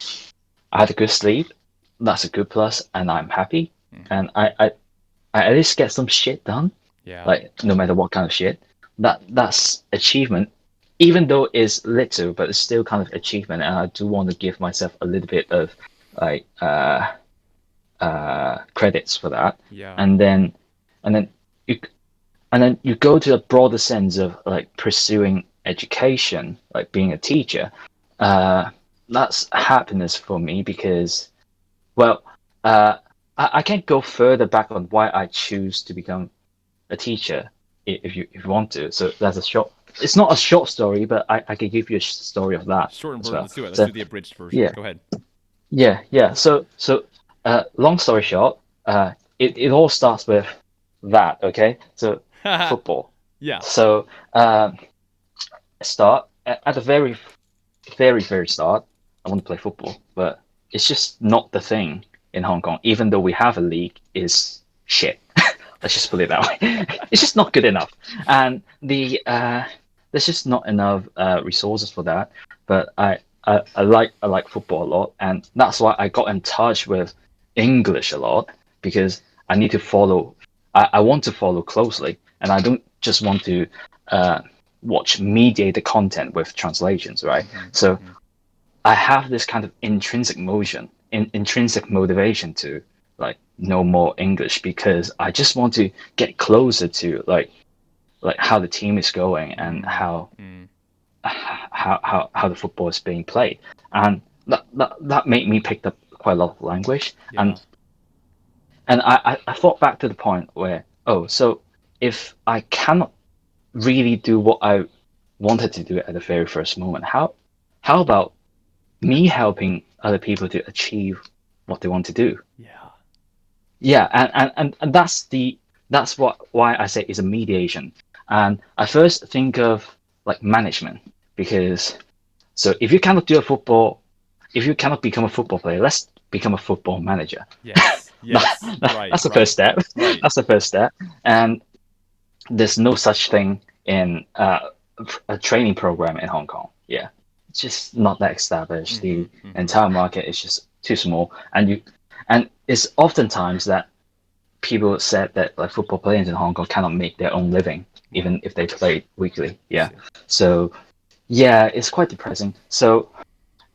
I had a good sleep, that's a good plus, and I'm happy, Hmm. and I at least get some shit done, Yeah. like no matter what kind of shit. That's achievement, even though it's little, but it's still kind of achievement, and I do want to give myself a little bit of like credits for that, Yeah. and then you and then you go to a broader sense of like pursuing education, like being a teacher. Uh, that's happiness for me because, well, uh, I can't go further back on why I choose to become a teacher if you want to. So that's a short. It's not a short story, but I can give you a story of that Shortened as version. well. Let's do it. Let's So do the abridged version. yeah, Go ahead. yeah. So long story short, it all starts with that. Okay, so football. Yeah. So start at the very start. I want to play football, but it's just not the thing in Hong Kong. Even though we have a league, is shit. Let's just put it that way. It's just not good enough, and there's just not enough resources for that. But I like football a lot, and that's why I got in touch with English a lot because I need to follow. I want to follow closely, and I don't just want to uh, watch mediated content with translations, right? Hmm. So Hmm. I have this kind of intrinsic motivation to like know more English because I just want to get closer to like how the team is going and Mm, mm. how the football is being played, and that made me pick up quite a lot of language, Yeah. and I thought back to the point where, oh, so if I cannot really do what I wanted to do at the very first moment, how about me helping other people to achieve what they want to do? Yeah. Yeah, and that's the that's what why I say it's a mediation. And I first think of like management because so if you cannot become a football player, let's become a football manager. Yes, yes, right, That's the first right, step. right. That's the first step. And there's no such thing in a training program in Hong Kong. Yeah, it's just not that established. Mm-hmm, The mm-hmm. entire market is just too small, and it's oftentimes that people said that like football players in Hong Kong cannot make their own living Wow. even if they play weekly. Yeah, See. so yeah, it's quite depressing. So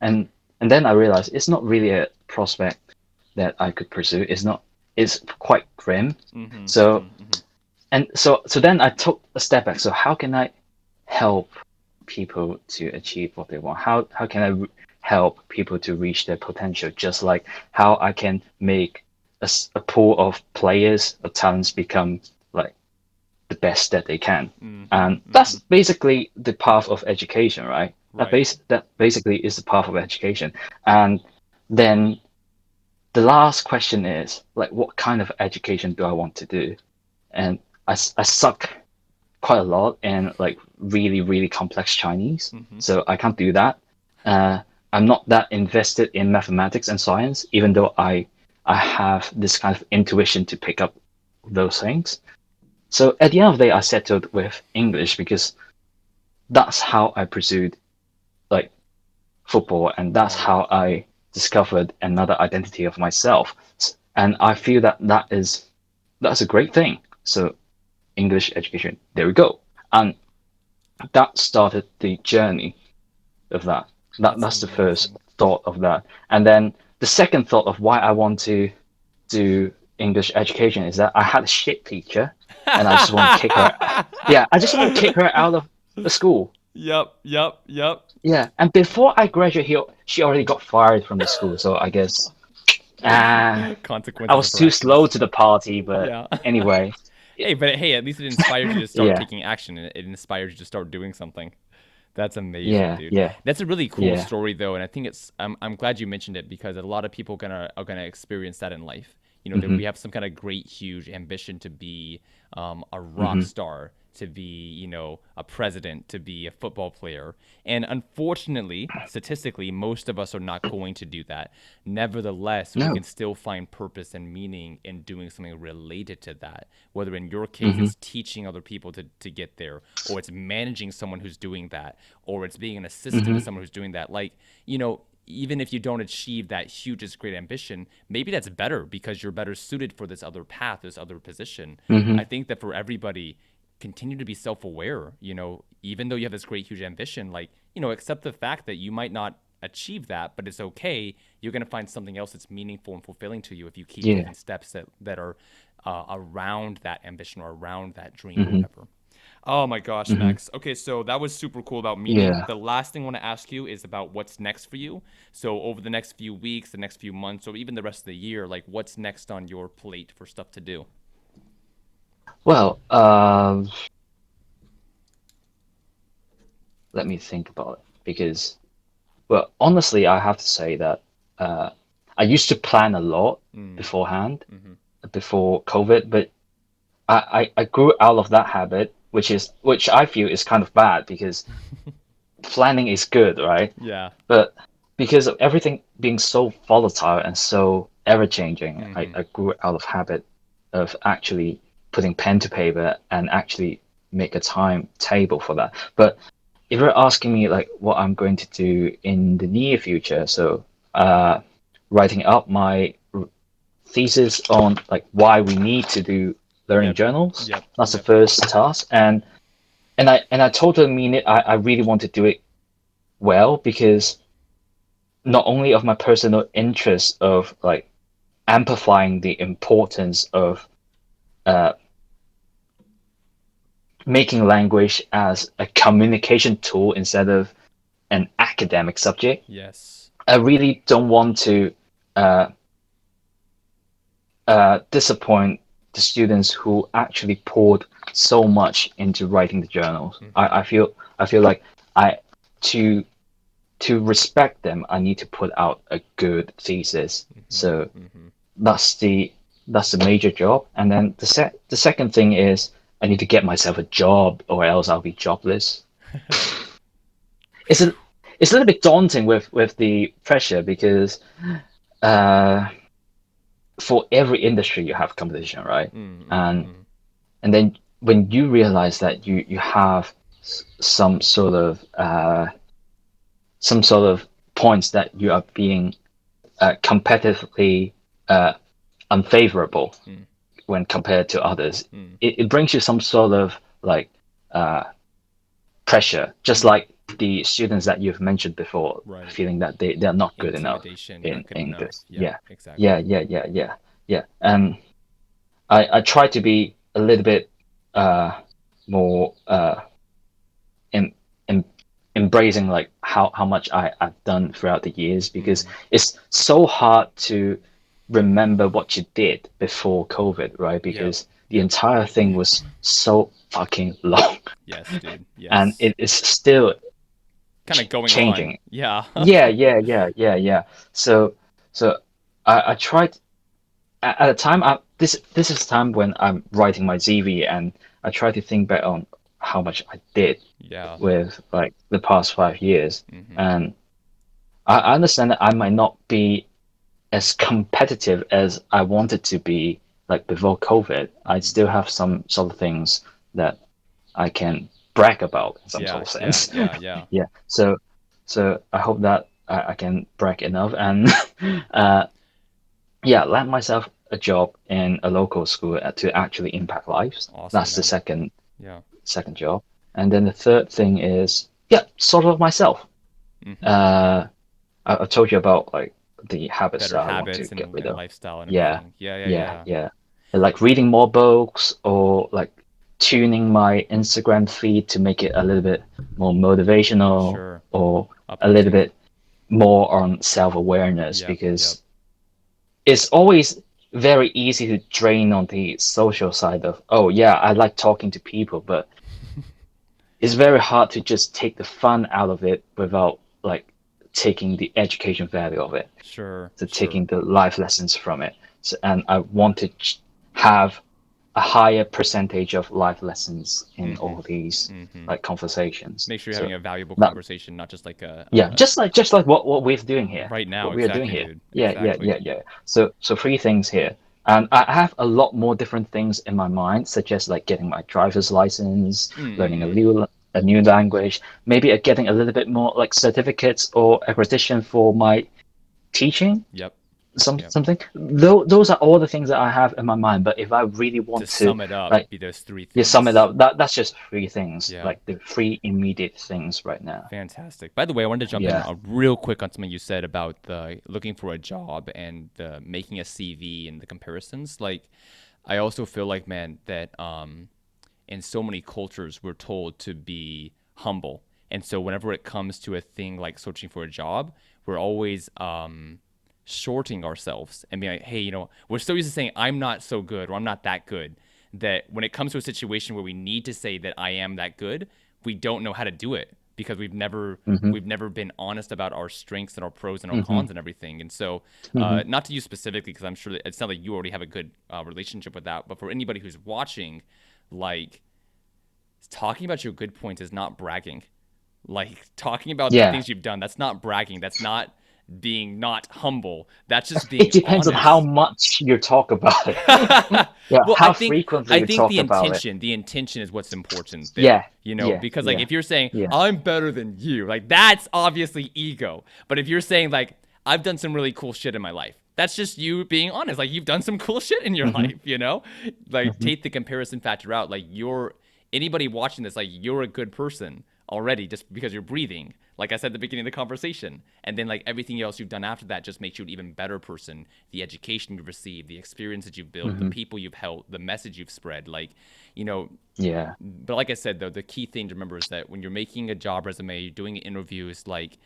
and and then I realized it's not really a prospect that I could pursue. It's not. It's quite grim. Mm-hmm, So mm-hmm, mm-hmm. so then I took a step back. So how can I help people to achieve what they want? How can I help people to reach their potential? Just like how I can make a pool of players or talents become like the best that they can. Mm-hmm, And mm-hmm. that's basically the path of education, right? Right. That basically is the path of education. And then the last question is like, what kind of education do I want to do? And I suck quite a lot in like really, really complex Chinese. Mm-hmm. So I can't do that. Uh, I'm not that invested in mathematics and science, even though I have this kind of intuition to pick up those things. So at the end of the day, I settled with English because that's how I pursued like football, and that's Right. how I discovered another identity of myself. And I feel that that's a great thing. So English education, there we go. And that started the journey of that. That's That's the first amazing. thought of that. And then the second thought of why I want to do English education is that I had a shit teacher and I just want to kick her. Yeah, I just want to kick her out of the school. Yep, yep, yep. Yeah, and before I graduated, she already got fired from the school. So I guess I Consequences of was her too slow actions. to the party. But Yeah. anyway, Hey, but hey, at least it inspired you to start yeah, taking action. It inspired you to start doing something. That's amazing, yeah, dude. yeah, That's a really cool yeah. story though, and I think it's I'm glad you mentioned it because a lot of people are gonna experience that in life. You know, that Hmm. we have some kind of great, huge ambition to be a rock Hmm. star, to be, a president, to be a football player. And unfortunately, statistically, most of us are not going to do that. Nevertheless, we can No. still find purpose and meaning in doing something related to that. Whether in your case, Hmm. it's teaching other people to get there, or it's managing someone who's doing that, or it's being an assistant to Hmm. someone who's doing that. Like, even if you don't achieve that hugest great ambition, maybe that's better because you're better suited for this other path, this other position. I Hmm. think that for everybody, continue to be self-aware, even though you have this great huge ambition, like, accept the fact that you might not achieve that, but it's okay. You're going to find something else that's meaningful and fulfilling to you if you keep Yeah. taking steps that are around that ambition or around that dream or Hmm. whatever. Oh my gosh, Hmm. Max. Okay, so that was super cool about meaning. Yeah. The last thing I want to ask you is about what's next for you. So over the next few weeks, the next few months, or even the rest of the year, like what's next on your plate for stuff to do? Well, let me think about it because, well, honestly, I have to say that uh, I used to plan a lot Mm, beforehand, mm-hmm. before COVID, but I grew out of that habit, which I feel is kind of bad because planning is good, right? Yeah. But because of everything being so volatile and so ever changing, Mm-hmm. I grew out of habit of actually putting pen to paper and actually make a timetable for that. But if you're asking me like what I'm going to do in the near future, so writing up my thesis on like why we need to do learning Yep. journals. Yep. That's the Yep. first task, and I totally mean it. I really want to do it well because not only of my personal interest of like amplifying the importance of uh, making language as a communication tool instead of an academic subject. Yes. I really don't want to uh, disappoint the students who actually poured so much into writing the journals. Mm-hmm. I feel like I to to respect them, I need to put out a good thesis. Mm-hmm. So Mm-hmm. that's that's the major job. And then the second thing is I need to get myself a job or else I'll be jobless. It's a it's a little bit daunting with the pressure because uh, for every industry you have competition, right? Mm, mm, And mm. and then when you realize that you have some sort of points that you are being competitively uh, unfavorable Mm, when compared to others, mm. it brings you some sort of like uh, pressure, just Mm. like the students that you've mentioned before, Right. feeling that they're not good enough Intimidation. You're in not good enough. English. Yeah, Yeah, yeah, exactly. yeah, yeah, yeah, yeah. And I try to be a little bit more em, em, embracing like how much I've done throughout the years because Mm. it's so hard to remember what you did before COVID, right? Yep. Because the Yep. entire thing was so fucking long Yes, dude. and Yes. it is still Kind of going on. changing. Yeah. Yeah, yeah, yeah, yeah, yeah. So so I tried at a time this is time when I'm writing my CV and I try to think back on how much I did Yeah. with like the past 5 years. Mm-hmm. And I understand that I might not be as competitive as I wanted to be like before COVID. I Mm-hmm. still have some sort of things that I can brag about in some sort Yeah. of Yeah. sense. Yeah. Yeah. Yeah. So I hope that I can brag enough and uh, yeah, land myself a job in a local school to actually impact lives. Awesome, That's the man. Yeah. second job. And then the third thing is, yeah, sort of myself. Mm-hmm. Uh, I've told you about like the habits Better that I want to habits get rid and of. lifestyle and Yeah, everything. Yeah. Yeah. yeah, Yeah. yeah. Like reading more books or like tuning my Instagram feed to make it a little bit more motivational Sure. or a little Uplifting. bit more on self-awareness Yep. Yep. because it's always very easy to drain on the social side of, oh yeah, I like talking to people, but it's very hard to just take the fun out of it without like taking the education value of it, Sure. so Sure. taking the life lessons from it. So, and I want to have a higher percentage of life lessons in Mm-hmm. all these Mm-hmm. like conversations. Make sure you're So having a valuable that, conversation, not just like yeah, just like what we're doing here, right now. what we are doing Exactly, here. dude. Yeah, yeah, Exactly. yeah, yeah. So three things here, and I have a lot more different things in my mind, such as like getting my driver's license, learning Mm-mm-mm. a new language, maybe getting a little bit more like certificates or accreditation for my teaching Yep. Yep. something. Those are all the things that I have in my mind. But if I really To want to sum it up, like be those three you sum it things. up, that's just three things, Yeah. like the three immediate things right now. Fantastic. By the way, I wanted to jump in Yeah. real quick on something you said about the looking for a job and the making a CV and the comparisons. Like, I also feel like, man, that in so many cultures we're told to be humble, and so whenever it comes to a thing like searching for a job, we're always shorting ourselves and being like, hey, we're so used to saying I'm not so good or I'm not that good that when it comes to a situation where we need to say that I am that good, we don't know how to do it because Hmm. we've never been honest about our strengths and our pros and our Hmm. cons and everything. And so, Hmm. not to you specifically, because I'm sure that it sounds like you already have a good relationship with that. But for anybody who's watching, like talking about your good points is not bragging. Like talking about the Yeah. things you've done, that's not bragging. That's not being not humble. That's just being It depends on how honest. much you talk about it. Yeah, Well, how frequently I you think talk about it. the intention is what's important there. Yeah, yeah, Because like yeah, if you're saying yeah. I'm better than you, like that's obviously ego. But if you're saying like I've done some really cool shit in my life, that's just you being honest. Like you've done some cool shit in your Hmm. life. Like Hmm. take the comparison factor out. Like you're anybody watching this, like you're a good person already just because you're breathing. Like I said at the beginning of the conversation. And then like everything else you've done after that just makes you an even better person. The education you've received, the experience that you've built, the Hmm. people you've helped, the message you've spread. Like, you know, Yeah. but like I said though, the key thing to remember is that when you're making a job resume, you're doing interviews, like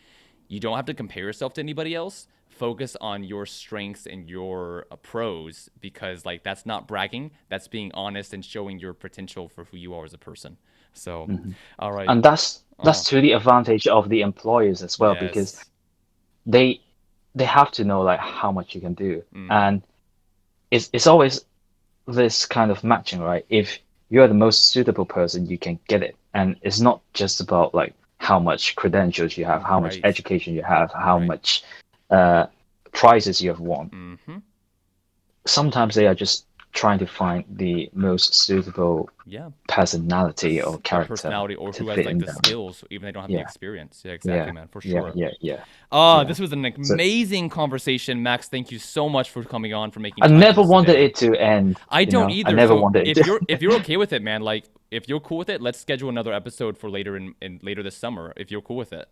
you don't have to compare yourself to anybody else. Focus on your strengths and your pros because like that's not bragging. That's being honest and showing your potential for who you are as a person. So, Hmm. all right. And that's Oh, to the advantage of the employers as well because yes. they they have to know like how much you can do. Mm-hmm. And it's always this kind of matching, right? If you're the most suitable person, you can get it. And it's not just about like how much credentials you have, how much Right. education you have, how Right. much uh, prizes you have won. Mm-hmm. Sometimes they are just trying to find the most suitable Yeah. personality or character Personality or to who has fit like in the there. skills, even they don't have the Yeah, experience. Yeah, exactly, yeah, man, for yeah, sure. yeah, yeah, This yeah. was an So amazing conversation, Max. Thank you so much for coming on, for making I time for never us wanted today. it to end, I you don't know. I either. never So wanted it if to. you're okay with it, man, like if you're cool with it, let's schedule another episode for later in later this summer. If you're cool with it.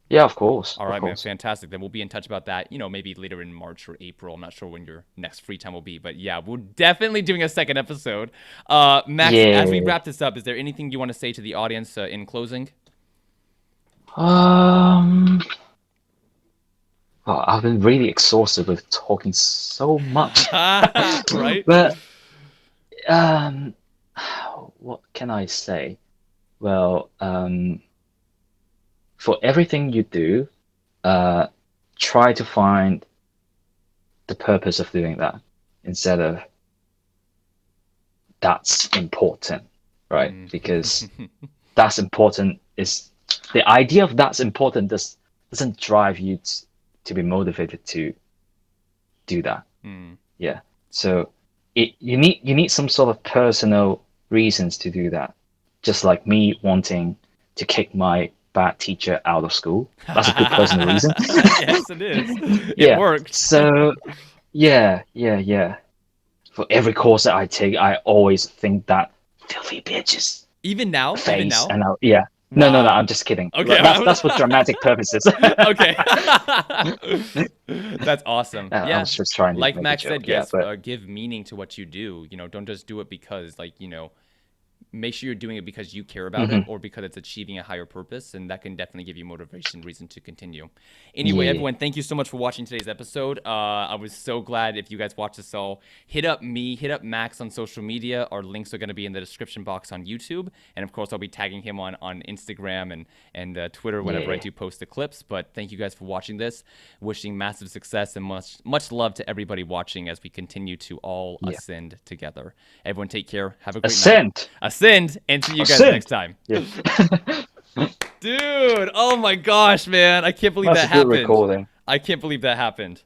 Yeah, of course, All of right, man. course. Fantastic. Then we'll be in touch about that. Maybe later in March or April. I'm not sure when your next free time will be, but yeah, we're definitely doing a second episode. Max, as we Yeah. wrap this up, is there anything you want to say to the audience in closing? Um. Well, I've been really exhausted with talking so much. Right? But um, what can I say? Well, for everything you do, uh, try to find the purpose of doing that instead of that's important, right? Mm. Because that's important is the idea of that's important doesn't drive you to be motivated to do that. Mm. Yeah. So you need some sort of personal reasons to do that. Just like me wanting to kick my bad teacher out of school. That's a good personal reason. Yes, it is. It Yeah. worked. So yeah, yeah, yeah. For every course that I take, I always think that filthy bitches Even now? Even face, now? and yeah. No, no, no. Wow. I'm just kidding. Okay. That's for dramatic purposes. Okay. That's awesome. I Yeah. was just trying to Like make a Max said, joke. Yeah, guys, but give meaning to what you do. Don't just do it because, make sure you're doing it because you care about it mhm. or because it's achieving a higher purpose, and that can definitely give you motivation, reason to continue. Anyway, Yeah, everyone, thank you so much for watching today's episode. I was so glad if you guys watched this all. Hit up me, hit up Max on social media. Our links are going to be in the description box on YouTube, and of course I'll be tagging him on Instagram and Twitter whenever I yeah, do post the clips. But thank you guys for watching this. Wishing massive success and much love to everybody watching as we continue to all yeah. ascend together. Everyone, take care. Have a great night. Ascent. Ascend, and see you guys next Ascent. time. Yeah. Dude, oh my gosh, man. I can't believe That's that a good happened. recording. I can't believe that happened.